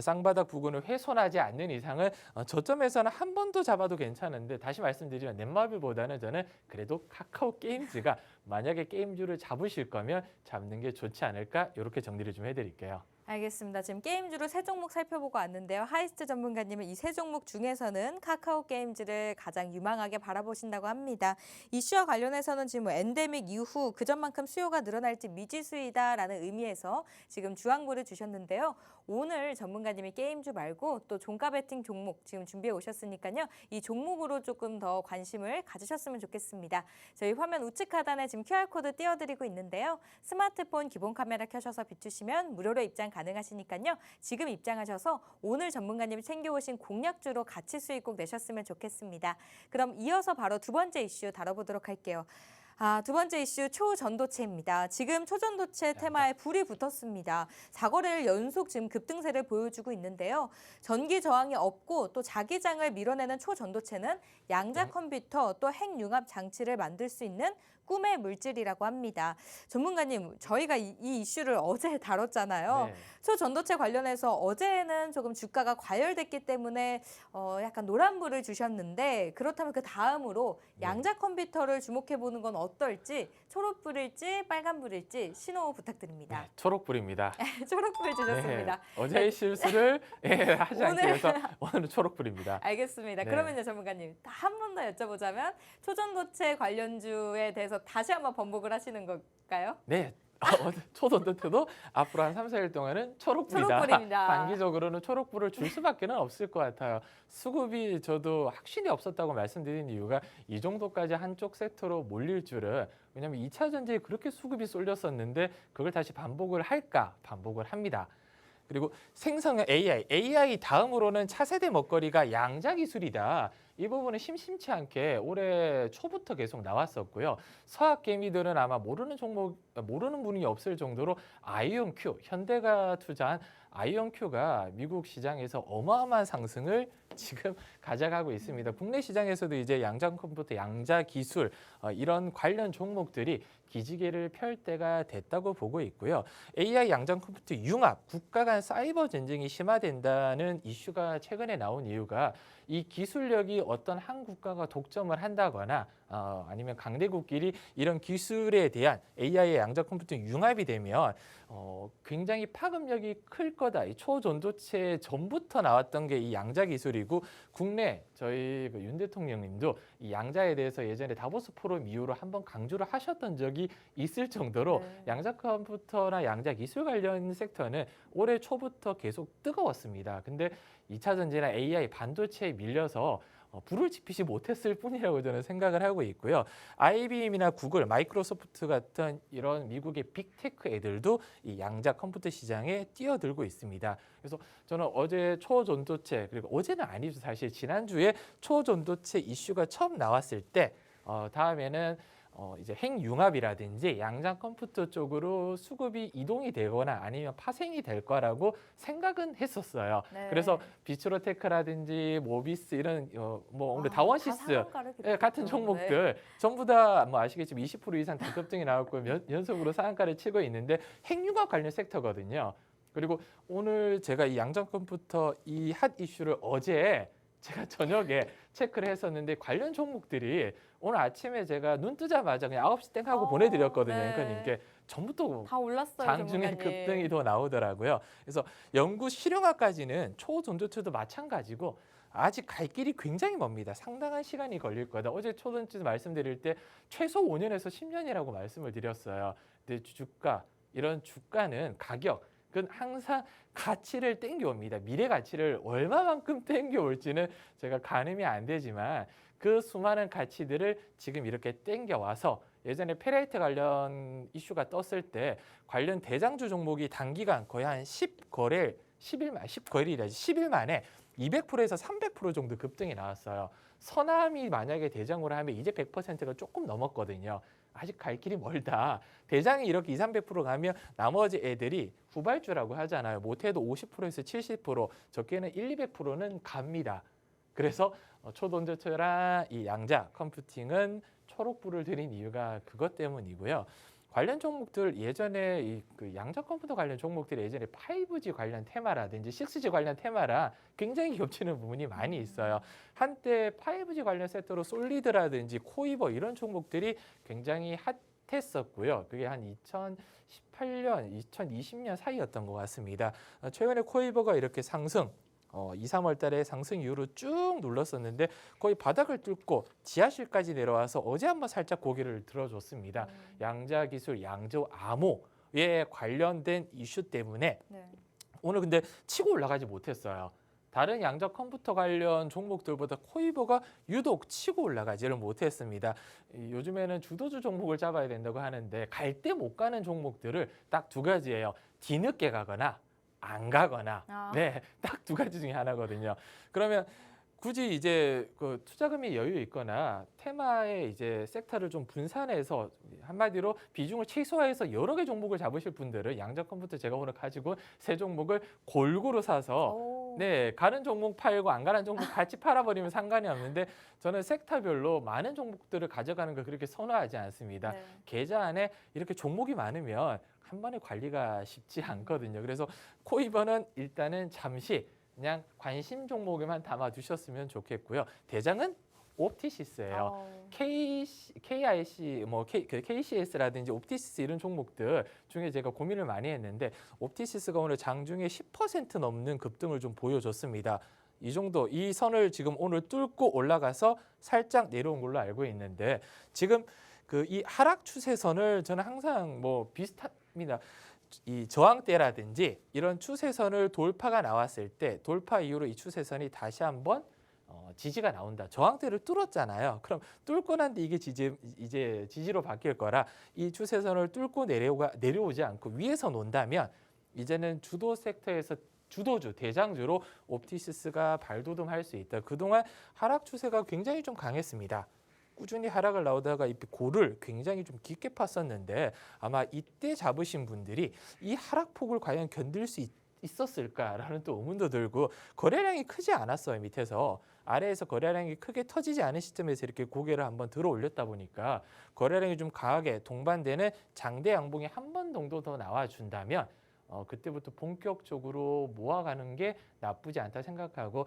쌍바닥 부근을 훼손하지 않는 이상은 저점에서는 한 번 더 잡아도 괜찮은데 다시 말씀드리면 넷마블보다는 저는 그래도 카카오 게임즈가 만약에 게임주를 잡으실 거면 잡는 게 좋지 않을까 이렇게 정리를 좀 해드릴게요. 알겠습니다. 지금 게임주로 3종목 살펴보고 왔는데요. 하이스트 전문가님은 이 3종목 중에서는 카카오 게임즈를 가장 유망하게 바라보신다고 합니다. 이슈와 관련해서는 지금 엔데믹 이후 그전만큼 수요가 늘어날지 미지수이다라는 의미에서 지금 주황불을 주셨는데요. 오늘 전문가님이 게임주 말고 또 종가 베팅 종목 지금 준비해 오셨으니까요. 이 종목으로 조금 더 관심을 가지셨으면 좋겠습니다. 저희 화면 우측 하단에 지금 QR코드 띄워드리고 있는데요. 스마트폰 기본 카메라 켜셔서 비추시면 무료로 입장 가능하시니까요. 지금 입장하셔서 오늘 전문가님이 챙겨오신 공략주로 같이 수익 꼭 내셨으면 좋겠습니다. 그럼 이어서 바로 두 번째 이슈 다뤄보도록 할게요. 두 번째 이슈 초전도체입니다. 지금 초전도체 테마에 불이 붙었습니다. 4거래일 연속 지금 급등세를 보여주고 있는데요. 전기 저항이 없고 또 자기장을 밀어내는 초전도체는 양자 컴퓨터 또 핵융합 장치를 만들 수 있는 꿈의 물질이라고 합니다. 전문가님, 저희가 이 이슈를 어제 다뤘잖아요. 네. 초전도체 관련해서 어제는 조금 주가가 과열됐기 때문에 약간 노란불을 주셨는데 그렇다면 그 다음으로 양자 컴퓨터를 주목해보는 건 어떨지 초록불일지 빨간불일지 신호 부탁드립니다. 네, 초록불입니다. 초록불 주셨습니다. 어제의 실수를 하지 않기 위해서 오늘은 초록불입니다. 알겠습니다. 네. 그러면요 전문가님 한 번 더 여쭤보자면 초전도체 관련주에 대해서 다시 한번 번복을 하시는 걸까요? 네. 초전도체도 앞으로 한 3-4일 동안은 초록불이다. 초록불입니다. 단기적으로는 초록불을 줄 수밖에 없을 것 같아요. 수급이 저도 확신이 없었다고 말씀드린 이유가 이 정도까지 한쪽 섹터로 몰릴 줄은 왜냐하면 2차 전지에 그렇게 수급이 쏠렸었는데 그걸 다시 반복을 할까? 반복을 합니다. 그리고 생성형 AI 다음으로는 차세대 먹거리가 양자 기술이다. 이 부분은 심심치 않게 올해 초부터 계속 나왔었고요. 서학 개미들은 아마 모르는 분이 없을 정도로 아이온큐, 현대가 투자한 아이온큐가 미국 시장에서 어마어마한 상승을 지금 가져가고 있습니다. 국내 시장에서도 이제 양자 컴퓨터, 양자 기술 이런 관련 종목들이 기지개를 펼 때가 됐다고 보고 있고요. AI 양자 컴퓨터 융합, 국가 간 사이버 전쟁이 심화된다는 이슈가 최근에 나온 이유가 이 기술력이 어떤 한 국가가 독점을 한다거나 아니면 강대국끼리 이런 기술에 대한 AI의 양자 컴퓨터 융합이 되면 굉장히 파급력이 클 거다. 이 초전도체 전부터 나왔던 게 이 양자 기술이고 국내 저희 윤 대통령님도 이 양자에 대해서 예전에 다보스 포럼 이후로 한번 강조를 하셨던 적이 있을 정도로 네. 양자 컴퓨터나 양자 기술 관련 섹터는 올해 초부터 계속 뜨거웠습니다. 근데 2차 전지나 AI 반도체에 밀려서 불을 지피지 못했을 뿐이라고 저는 생각을 하고 있고요. IBM이나 구글, 마이크로소프트 같은 이런 미국의 빅테크 애들도 이 양자 컴퓨터 시장에 뛰어들고 있습니다. 그래서 저는 어제 초전도체, 그리고 어제는 아니죠. 사실 지난주에 초전도체 이슈가 처음 나왔을 때 다음에는 이제 핵융합이라든지 양자 컴퓨터 쪽으로 수급이 이동이 되거나 아니면 파생이 될 거라고 생각은 했었어요. 네. 그래서 비츠로테크라든지 모비스 이런 오늘 다 다원시스 상한가를 예, 같은 기록했죠. 종목들 전부 다 뭐 아시겠지만 20% 이상 대급등이 나왔고 연속으로 상한가를 치고 있는데 핵융합 관련 섹터거든요. 그리고 오늘 제가 이 양자 컴퓨터 이 핫 이슈를 어제 제가 저녁에 체크를 했었는데 관련 종목들이 오늘 아침에 제가 눈 뜨자마자 그냥 9시 땡 하고 보내드렸거든요. 네. 앵커님께 전부 또 다 올랐어요. 장중에 전문가님. 급등이 더 나오더라고요. 그래서 연구 실용화까지는 초전도체도 마찬가지고 아직 갈 길이 굉장히 멉니다. 상당한 시간이 걸릴 거다. 어제 초전도체 말씀드릴 때 최소 5년에서 10년이라고 말씀을 드렸어요. 근데 주가, 이런 주가는 가격, 그건 항상 가치를 땡겨옵니다. 미래 가치를 얼마만큼 땡겨올지는 제가 가늠이 안 되지만 그 수많은 가치들을 지금 이렇게 땡겨와서 예전에 페레이트 관련 이슈가 떴을 때 관련 대장주 종목이 단기간 거의 한 10거래일이라지 10일 만에 200%에서 300% 정도 급등이 나왔어요. 서남이 만약에 대장으로 하면 이제 100%가 조금 넘었거든요. 아직 갈 길이 멀다. 대장이 이렇게 200~300% 가면 나머지 애들이 후발주라고 하잖아요. 못해도 50%에서 70%, 적게는 100~200%는 갑니다. 그래서 초전도체랑 이 양자 컴퓨팅은 초록불을 들인 이유가 그것 때문이고요. 관련 종목들 예전에 그 양자 컴퓨터 관련 종목들이 예전에 5G 관련 테마라든지 6G 관련 테마랑 굉장히 겹치는 부분이 많이 있어요. 한때 5G 관련 섹터로 솔리드라든지 코이버 이런 종목들이 굉장히 핫했었고요. 그게 한 2018년, 2020년 사이였던 것 같습니다. 최근에 코이버가 이렇게 상승 2, 3월 달에 상승 이후로 쭉 눌렀었는데 거의 바닥을 뚫고 지하실까지 내려와서 어제 한번 살짝 고개를 들어줬습니다. 양자 기술, 양조 암호에 관련된 이슈 때문에 네. 오늘 근데 치고 올라가지 못했어요. 다른 양자 컴퓨터 관련 종목들보다 코이버가 유독 치고 올라가지를 못했습니다. 요즘에는 주도주 종목을 잡아야 된다고 하는데 갈 때 못 가는 종목들을 딱 두 가지예요. 뒤늦게 가거나 안 가거나 네, 딱 두 가지 중에 하나거든요. 그러면 굳이 이제 그 투자금이 여유 있거나 테마의 이제 섹터를 좀 분산해서 한마디로 비중을 최소화해서 여러 개 종목을 잡으실 분들은 양자 컴퓨터 제가 오늘 가지고 세 종목을 골고루 사서 네, 가는 종목 팔고 안 가는 종목 같이 팔아버리면 상관이 없는데 저는 섹터별로 많은 종목들을 가져가는 걸 그렇게 선호하지 않습니다. 네. 계좌 안에 이렇게 종목이 많으면 한 번에 관리가 쉽지 않거든요. 그래서 코이버는 일단은 잠시 그냥 관심 종목에만 담아두셨으면 좋겠고요. 대장은 옵티시스예요. KIC, KCS라든지 옵티시스 이런 종목들 중에 제가 고민을 많이 했는데 옵티시스가 오늘 장중에 10% 넘는 급등을 좀 보여줬습니다. 이 정도, 이 선을 지금 오늘 뚫고 올라가서 살짝 내려온 걸로 알고 있는데 지금 그 이 하락 추세선을 저는 항상 뭐 비슷합니다. 이 저항대라든지 이런 추세선을 돌파가 나왔을 때 돌파 이후로 이 추세선이 다시 한번 지지가 나온다. 저항대를 뚫었잖아요. 그럼 뚫고 난 뒤 이게 이제 지지로 바뀔 거라 이 추세선을 뚫고 내려오지 않고 위에서 논다면 이제는 주도 섹터에서 주도주, 대장주로 옵티시스가 발돋움할 수 있다. 그동안 하락 추세가 굉장히 좀 강했습니다. 꾸준히 하락을 나오다가 이 고를 굉장히 좀 깊게 팠었는데 아마 이때 잡으신 분들이 이 하락폭을 과연 견딜 수 있었을까라는 또 의문도 들고 거래량이 크지 않았어요. 밑에서 아래에서 거래량이 크게 터지지 않은 시점에서 이렇게 고개를 한번 들어 올렸다 보니까 거래량이 좀 강하게 동반되는 장대 양봉이 한 번 정도 더 나와준다면 그때부터 본격적으로 모아가는 게 나쁘지 않다 생각하고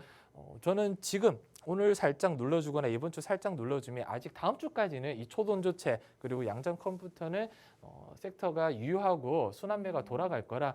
저는 지금 오늘 살짝 눌러주거나 이번 주 살짝 눌러주면 아직 다음 주까지는 이 초돈조체 그리고 양전 컴퓨터는 섹터가 유효하고 순환매가 돌아갈 거라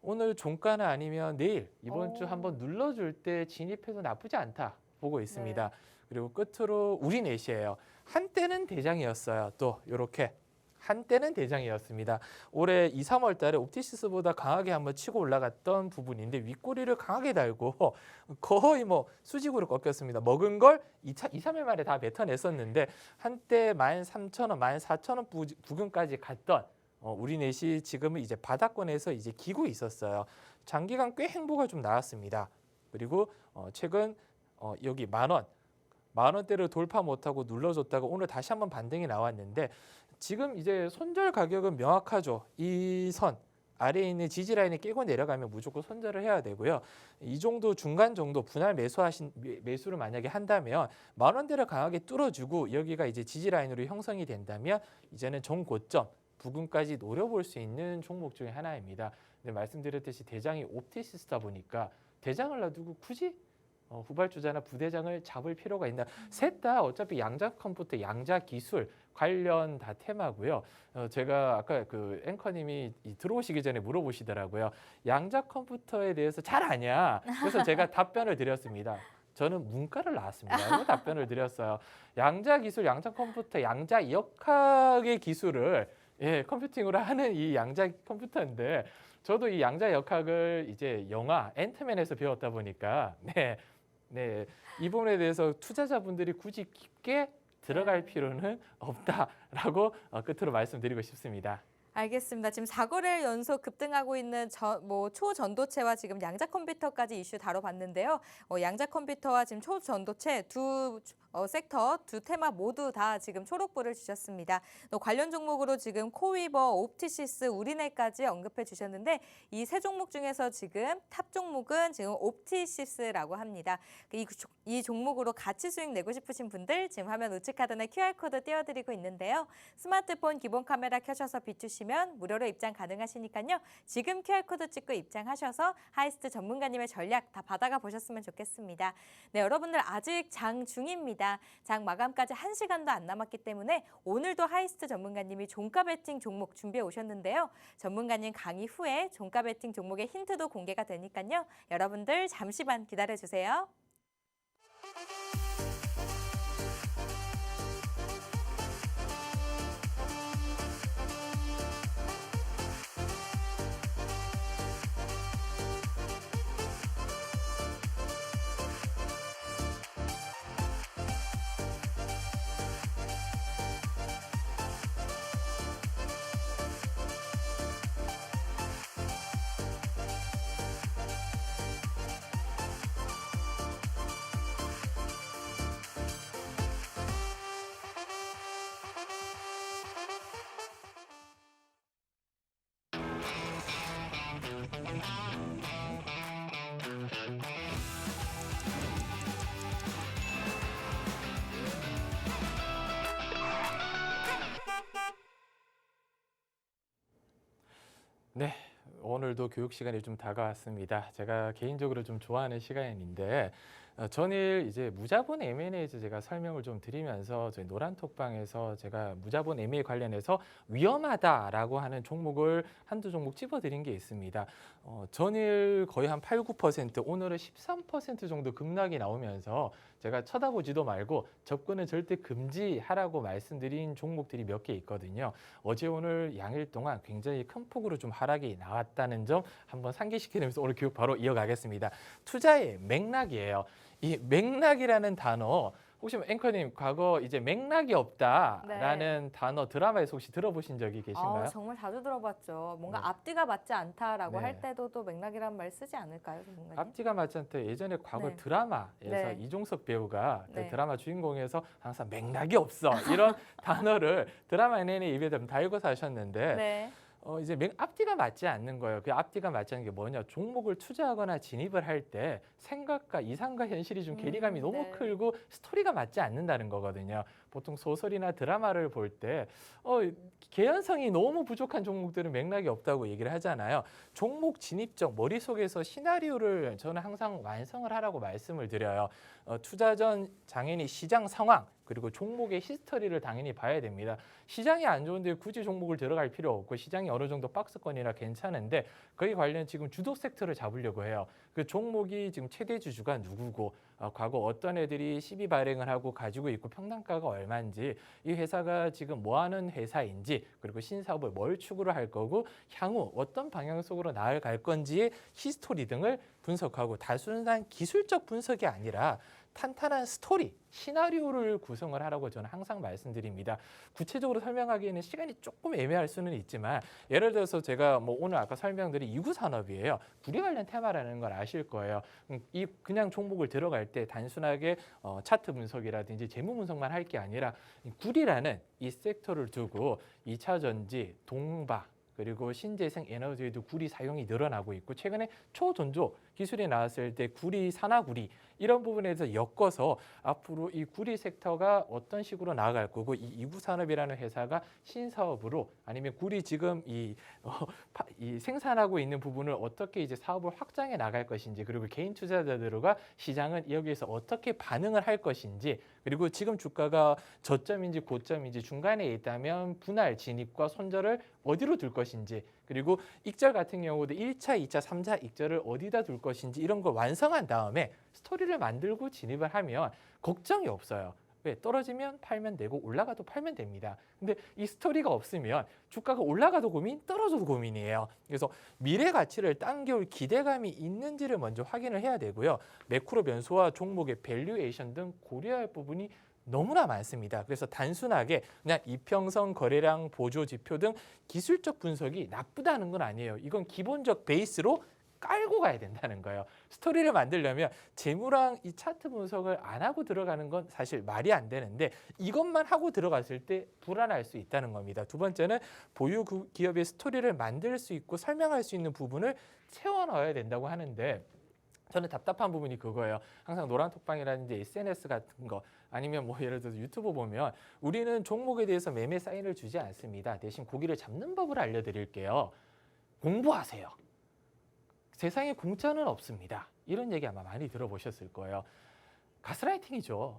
오늘 종가나 아니면 내일 이번 주 한번 눌러줄 때 진입해도 나쁘지 않다 보고 있습니다. 네. 그리고 끝으로 우리넷이에요. 한때는 대장이었어요. 또 이렇게. 한때는 대장이었습니다. 올해 2, 3월 달에 옵티시스보다 강하게 한번 치고 올라갔던 부분인데 윗꼬리를 강하게 달고 거의 뭐 수직으로 꺾였습니다. 먹은 걸 2, 3일 만에 다 뱉어냈었는데 한때 13,000원, 14,000원 부근까지 갔던 우리넷이 지금은 이제 바닥권에서 이제 기고 있었어요. 장기간 꽤 행보가 좀 나왔습니다. 그리고 최근 여기 만 원대를 돌파 못하고 눌러줬다가 오늘 다시 한번 반등이 나왔는데 지금 이제 손절 가격은 명확하죠. 이 선 아래에 있는 지지 라인을 깨고 내려가면 무조건 손절을 해야 되고요. 이 정도 중간 정도 분할 매수를 만약에 한다면 만 원대를 강하게 뚫어주고 여기가 이제 지지 라인으로 형성이 된다면 이제는 정고점 부근까지 노려볼 수 있는 종목 중에 하나입니다. 근데 말씀드렸듯이 대장이 옵티시스다 보니까 대장을 놔두고 굳이 후발주자나 부대장을 잡을 필요가 있나? 셋 다 어차피 양자 컴퓨터, 양자 기술 관련 다 테마고요. 제가 아까 그 앵커님이 들어오시기 전에 물어보시더라고요. 양자 컴퓨터에 대해서 잘 아냐? 그래서 제가 답변을 드렸습니다. 저는 문과를 나왔습니다. 라고 답변을 드렸어요. 양자 기술, 양자 컴퓨터, 양자 역학의 기술을 컴퓨팅으로 하는 이 양자 컴퓨터인데 저도 이 양자 역학을 이제 영화 앤트맨에서 배웠다 보니까 이 부분에 대해서 투자자분들이 굳이 깊게 들어갈 필요는 없다라고 끝으로 말씀드리고 싶습니다. 알겠습니다. 지금 4거래일 연속 급등하고 있는 초전도체와 지금 양자 컴퓨터까지 이슈 다뤄봤는데요. 양자 컴퓨터와 지금 초전도체 두 섹터, 두 테마 모두 다 지금 초록불을 주셨습니다. 또 관련 종목으로 지금 코위버, 옵티시스, 우리넷까지 언급해 주셨는데 이 세 종목 중에서 지금 탑 종목은 지금 옵티시스라고 합니다. 이 종목으로 같이 수익 내고 싶으신 분들 지금 화면 우측 하단에 QR코드 띄워드리고 있는데요. 스마트폰 기본 카메라 켜셔서 비추시면 무료로 입장 가능하시니까요. 지금 QR코드 찍고 입장하셔서 하이스트 전문가님의 전략 다 받아가 보셨으면 좋겠습니다. 네, 여러분들 아직 장 중입니다. 장 마감까지 1시간도 안 남았기 때문에 오늘도 하이스트 전문가님이 종가 베팅 종목 준비해 오셨는데요. 전문가님 강의 후에 종가 베팅 종목의 힌트도 공개가 되니까요. 여러분들 잠시만 기다려주세요. 네, 오늘도 교육 시간이 좀 다가왔습니다. 제가 개인적으로 좀 좋아하는 시간인데 전일 이제 무자본 M&A에서 제가 설명을 좀 드리면서 저희 노란톡방에서 제가 무자본 M&A 관련해서 위험하다라고 하는 종목을 한두 종목 찝어드린 게 있습니다. 전일 거의 한 8, 9%, 오늘은 13% 정도 급락이 나오면서 제가 쳐다보지도 말고 접근은 절대 금지하라고 말씀드린 종목들이 몇 개 있거든요. 어제 오늘 양일 동안 굉장히 큰 폭으로 좀 하락이 나왔다는 점 한번 상기시키면서 오늘 교육 바로 이어가겠습니다. 투자의 맥락이에요. 이 맥락이라는 단어 혹시 앵커님 과거 이제 맥락이 없다라는 단어 드라마에서 혹시 들어보신 적이 계신가요? 정말 자주 들어봤죠. 뭔가 네. 앞뒤가 맞지 않다라고 네. 할 때도 또 맥락이란 말 쓰지 않을까요, 전문가님? 앞뒤가 맞지 않다. 예전에 과거 네. 드라마에서 네. 이종석 배우가 그 네. 드라마 주인공에서 항상 맥락이 없어 이런 단어를 드라마 내내 입에 좀 달고 사셨는데 네. 이제 앞뒤가 맞지 않는 거예요. 그 앞뒤가 맞지 않는 게 뭐냐? 종목을 투자하거나 진입을 할 때 생각과 이상과 현실이 좀 괴리감이 너무 네. 크고 스토리가 맞지 않는다는 거거든요. 보통 소설이나 드라마를 볼 때 개연성이 너무 부족한 종목들은 맥락이 없다고 얘기를 하잖아요. 종목 진입적 머릿속에서 시나리오를 저는 항상 완성을 하라고 말씀을 드려요. 투자 전 당연히 시장 상황 그리고 종목의 히스토리를 당연히 봐야 됩니다. 시장이 안 좋은데 굳이 종목을 들어갈 필요 없고 시장이 어느 정도 박스권이라 괜찮은데 거기 관련 지금 주도 섹터를 잡으려고 해요. 그 종목이 지금 최대 주주가 누구고 과거 어떤 애들이 시비 발행을 하고 가지고 있고 평단가가 얼마인지 이 회사가 지금 뭐 하는 회사인지 그리고 신사업을 뭘 추구를 할 거고 향후 어떤 방향 속으로 나아갈 건지의 히스토리 등을 분석하고 단순한 기술적 분석이 아니라 탄탄한 스토리, 시나리오를 구성을 하라고 저는 항상 말씀드립니다. 구체적으로 설명하기에는 시간이 조금 애매할 수는 있지만 예를 들어서 제가 뭐 오늘 아까 설명드린 이구 산업이에요. 구리 관련 테마라는 걸 아실 거예요. 이 그냥 종목을 들어갈 때 단순하게 차트 분석이라든지 재무 분석만 할 게 아니라 구리라는 이 섹터를 두고 2차 전지, 동바 그리고 신재생 에너지에도 구리 사용이 늘어나고 있고 최근에 초전조 기술이 나왔을 때 구리, 산화구리 이런 부분에서 엮어서 앞으로 이 구리 섹터가 어떤 식으로 나아갈 거고 이 이구산업이라는 회사가 신사업으로 아니면 구리 지금 이 생산하고 있는 부분을 어떻게 이제 사업을 확장해 나갈 것인지 그리고 개인 투자자들과 시장은 여기에서 어떻게 반응을 할 것인지 그리고 지금 주가가 저점인지 고점인지 중간에 있다면 분할 진입과 손절을 어디로 둘 것인지 그리고 익절 같은 경우도 1차, 2차, 3차 익절을 어디다 둘 것인지 이런 걸 완성한 다음에 스토리를 만들고 진입을 하면 걱정이 없어요. 왜? 떨어지면 팔면 되고 올라가도 팔면 됩니다. 근데 이 스토리가 없으면 주가가 올라가도 고민, 떨어져도 고민이에요. 그래서 미래 가치를 당겨올 기대감이 있는지를 먼저 확인을 해야 되고요. 매크로 변수와 종목의 밸류에이션 등 고려할 부분이 너무나 많습니다. 그래서 단순하게 그냥 이평선, 거래량, 보조 지표 등 기술적 분석이 나쁘다는 건 아니에요. 이건 기본적 베이스로 깔고 가야 된다는 거예요. 스토리를 만들려면 재무랑 이 차트 분석을 안 하고 들어가는 건 사실 말이 안 되는데 이것만 하고 들어갔을 때 불안할 수 있다는 겁니다. 두 번째는 보유 기업의 스토리를 만들 수 있고 설명할 수 있는 부분을 채워 넣어야 된다고 하는데 저는 답답한 부분이 그거예요. 항상 노란톡방이라든지 SNS 같은 거 아니면 뭐 예를 들어서 유튜브 보면 우리는 종목에 대해서 매매 사인을 주지 않습니다. 대신 고기를 잡는 법을 알려드릴게요. 공부하세요. 세상에 공짜는 없습니다. 이런 얘기 아마 많이 들어보셨을 거예요. 가스라이팅이죠.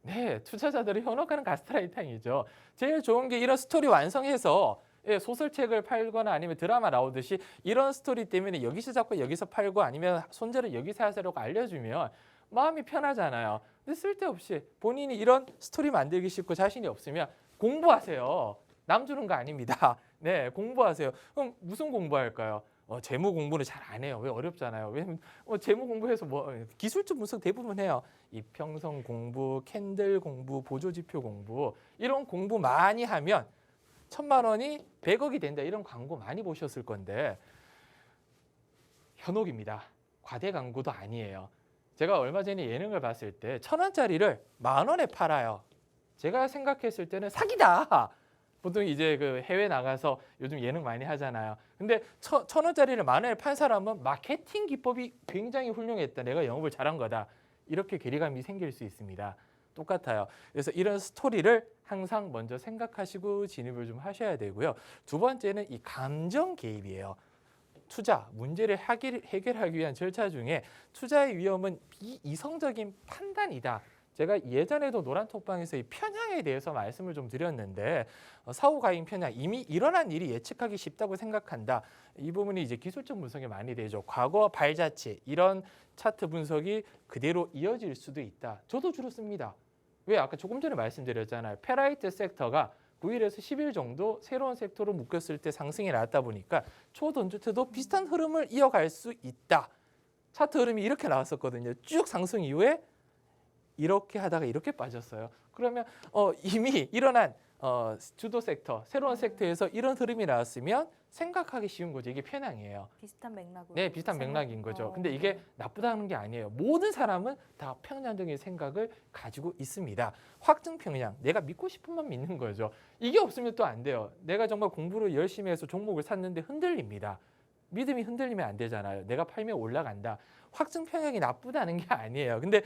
네, 투자자들을 현혹하는 가스라이팅이죠. 제일 좋은 게 이런 스토리 완성해서 소설책을 팔거나 아니면 드라마 나오듯이 이런 스토리 때문에 여기서 잡고 여기서 팔고 아니면 손절을 여기서 하세요라고 알려주면 마음이 편하잖아요. 근데 쓸데없이 본인이 이런 스토리 만들기 싫고 자신이 없으면 공부하세요. 남 주는 거 아닙니다. 네, 공부하세요. 그럼 무슨 공부할까요? 재무 공부는 잘 안 해요. 왜? 어렵잖아요. 왜냐면 재무 공부해서 뭐 기술적 분석 대부분 해요. 이평선 공부, 캔들 공부, 보조지표 공부 이런 공부 많이 하면 1,000만 원이 100억이 된다 이런 광고 많이 보셨을 건데 현혹입니다. 과대 광고도 아니에요. 제가 얼마 전에 예능을 봤을 때 1,000원짜리를 10,000원에 팔아요. 제가 생각했을 때는 사기다. 보통 이제 그 해외 나가서 요즘 예능 많이 하잖아요. 근데 1,000원짜리를 10,000원에 판 사람은 마케팅 기법이 굉장히 훌륭했다. 내가 영업을 잘한 거다. 이렇게 괴리감이 생길 수 있습니다. 똑같아요. 그래서 이런 스토리를 항상 먼저 생각하시고 진입을 좀 하셔야 되고요. 두 번째는 이 감정 개입이에요. 투자, 문제를 해결하기 위한 절차 중에 투자의 위험은 비이성적인 판단이다. 제가 예전에도 노란톡방에서 이 편향에 대해서 말씀을 좀 드렸는데 사후과잉 편향, 이미 일어난 일이 예측하기 쉽다고 생각한다. 이 부분이 이제 기술적 분석이 많이 되죠. 과거 발자취, 이런 차트 분석이 그대로 이어질 수도 있다. 저도 주로 씁니다. 왜? 아까 조금 전에 말씀드렸잖아요. 페라이트 섹터가 9일에서 10일 정도 새로운 섹터로 묶였을 때 상승이 나왔다 보니까 초전주 때도 비슷한 흐름을 이어갈 수 있다. 차트 흐름이 이렇게 나왔었거든요. 쭉 상승 이후에 이렇게 하다가 이렇게 빠졌어요. 그러면 이미 일어난 주도 섹터, 새로운 섹터에서 이런 흐름이 나왔으면 생각하기 쉬운 거죠. 이게 편향이에요. 비슷한 맥락으로. 네, 비슷한 맥락인 거죠. 근데 이게 나쁘다는 게 아니에요. 모든 사람은 다 평양적인 생각을 가지고 있습니다. 확증 평양, 내가 믿고 싶으면 믿는 거죠. 이게 없으면 또 안 돼요. 내가 정말 공부를 열심히 해서 종목을 샀는데 흔들립니다. 믿음이 흔들리면 안 되잖아요. 내가 팔면 올라간다. 확증 평양이 나쁘다는 게 아니에요. 근데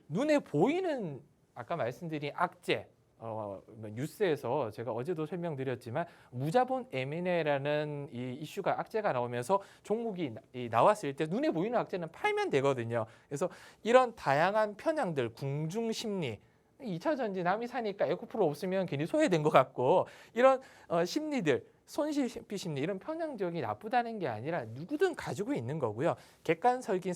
눈에 보이는 아까 말씀드린 악재, 뉴스에서 제가 어제도 설명드렸지만 무자본 M&A라는 이 이슈가 악재가 나오면서 종목이 나왔을 때 눈에 보이는 악재는 팔면 되거든요. 그래서 이런 다양한 편향들, 궁중 심리, 2차 전지 남이 사니까 에코프로 없으면 괜히 소외된 것 같고 이런 심리들, 손실피 심리 이런 편향적이 나쁘다는 게 아니라 누구든 가지고 있는 거고요. 객관적인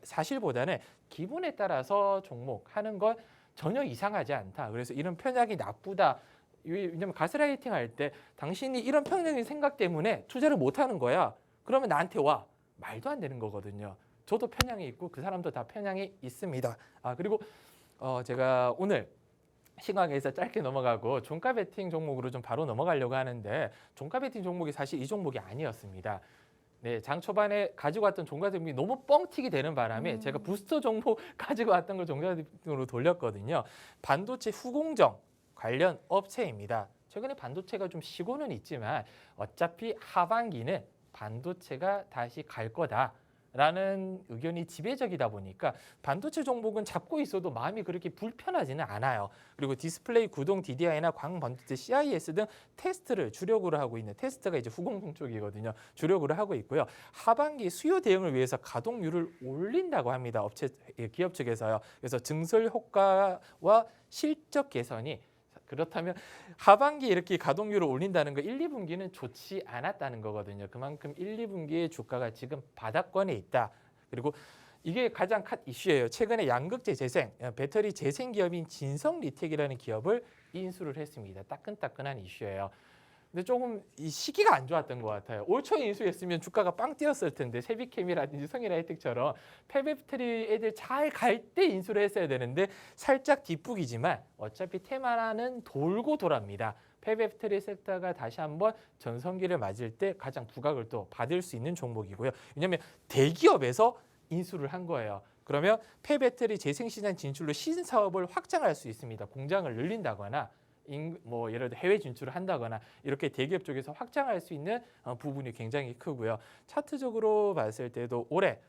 사실보다는 기분에 따라서 종목하는 건 전혀 이상하지 않다. 그래서 이런 편향이 나쁘다. 왜냐면 가스라이팅 할 때 당신이 이런 편향적인 생각 때문에 투자를 못하는 거야. 그러면 나한테 와. 말도 안 되는 거거든요. 저도 편향이 있고 그 사람도 다 편향이 있습니다. 그리고 제가 오늘 시황에서 짧게 넘어가고 종가 베팅 종목으로 좀 바로 넘어가려고 하는데 종가 베팅 종목이 사실 이 종목이 아니었습니다. 네, 장 초반에 가지고 왔던 종가 베팅이 너무 뻥튀기 되는 바람에 제가 부스터 종목 가지고 왔던 걸 종가 베팅으로 돌렸거든요. 반도체 후공정 관련 업체입니다. 최근에 반도체가 좀 쉬고는 있지만 어차피 하반기는 반도체가 다시 갈 거다. 라는 의견이 지배적이다 보니까 반도체 종목은 잡고 있어도 마음이 그렇게 불편하지는 않아요. 그리고 디스플레이 구동 DDI나 광반도체 CIS 등 테스트를 주력으로 하고 있는 테스트가 이제 후공정 쪽이거든요. 주력으로 하고 있고요. 하반기 수요 대응을 위해서 가동률을 올린다고 합니다. 기업 측에서요. 그래서 증설 효과와 실적 개선이 그렇다면 하반기에 이렇게 가동률을 올린다는 거 1, 2분기는 좋지 않았다는 거거든요. 그만큼 1, 2분기의 주가가 지금 바닥권에 있다. 그리고 이게 가장 핫 이슈예요. 최근에 양극재 재생, 배터리 재생 기업인 진성리텍이라는 기업을 인수를 했습니다. 따끈따끈한 이슈예요. 근데 조금 이 시기가 안 좋았던 것 같아요. 올 초에 인수했으면 주가가 빵 뛰었을 텐데 세비캠이라든지 성일하이텍처럼 폐배터리 애들 잘 갈 때 인수를 했어야 되는데 살짝 뒷북이지만 어차피 테마는 돌고 돌아옵니다. 폐배터리 섹터가 다시 한번 전성기를 맞을 때 가장 부각을 또 받을 수 있는 종목이고요. 왜냐하면 대기업에서 인수를 한 거예요. 그러면 폐배터리 재생시장 진출로 신사업을 확장할 수 있습니다. 공장을 늘린다거나 예를 들어 해외 진출을 한다거나 이렇게 대기업 쪽에서 확장할 수 있는 부분이 굉장히 크고요. 차트적으로 봤을 때도 올해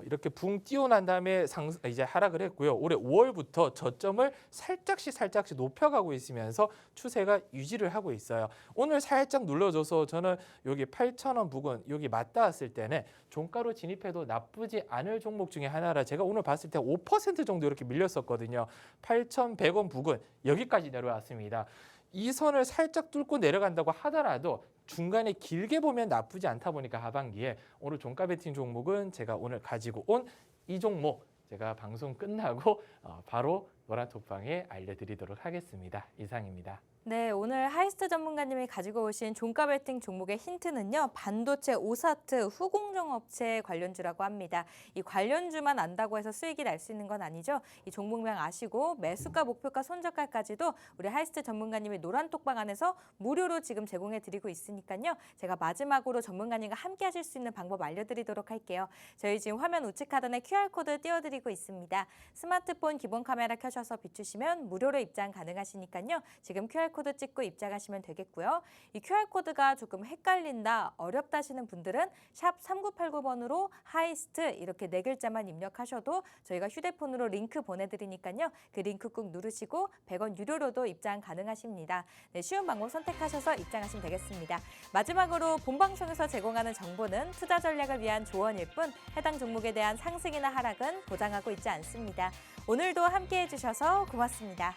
이렇게 붕 뛰어 난 다음에 이제 하락을 했고요. 올해 5월부터 저점을 살짝씩 높여가고 있으면서 추세가 유지를 하고 있어요. 오늘 살짝 눌러줘서 저는 여기 8,000원 부근 여기 맞닿았을 때는 종가로 진입해도 나쁘지 않을 종목 중에 하나라 제가 오늘 봤을 때 5% 정도 이렇게 밀렸었거든요. 8,100원 부근 여기까지 내려왔습니다. 이 선을 살짝 뚫고 내려간다고 하더라도 중간에 길게 보면 나쁘지 않다 보니까 하반기에 오늘 종가 베팅 종목은 제가 오늘 가지고 온 이 종목 제가 방송 끝나고 바로 노란톡방에 알려드리도록 하겠습니다. 이상입니다. 네, 오늘 하이스트 전문가님이 가지고 오신 종가 베팅 종목의 힌트는요. 반도체 오사트 후공정 업체 관련주라고 합니다. 이 관련주만 안다고 해서 수익이 날 수 있는 건 아니죠. 이 종목명 아시고 매수가, 목표가, 손절가까지도 우리 하이스트 전문가님이 노란톡방 안에서 무료로 지금 제공해 드리고 있으니까요. 제가 마지막으로 전문가님과 함께 하실 수 있는 방법 알려드리도록 할게요. 저희 지금 화면 우측 하단에 QR코드 띄워드리고 있습니다. 스마트폰 기본 카메라 켜셔서 비추시면 무료로 입장 가능하시니까요. 지금 QR코드 찍고 입장하시면 되겠고요. 이 QR코드가 조금 헷갈린다, 어렵다 하시는 분들은 샵 3989번으로 하이스트 이렇게 4글자만 입력하셔도 저희가 휴대폰으로 링크 보내드리니까요. 그 링크 꾹 누르시고 100원 유료로도 입장 가능하십니다. 네, 쉬운 방법 선택하셔서 입장하시면 되겠습니다. 마지막으로 본방송에서 제공하는 정보는 투자 전략을 위한 조언일 뿐 해당 종목에 대한 상승이나 하락은 보장하고 있지 않습니다. 오늘도 함께해 주셔서 고맙습니다.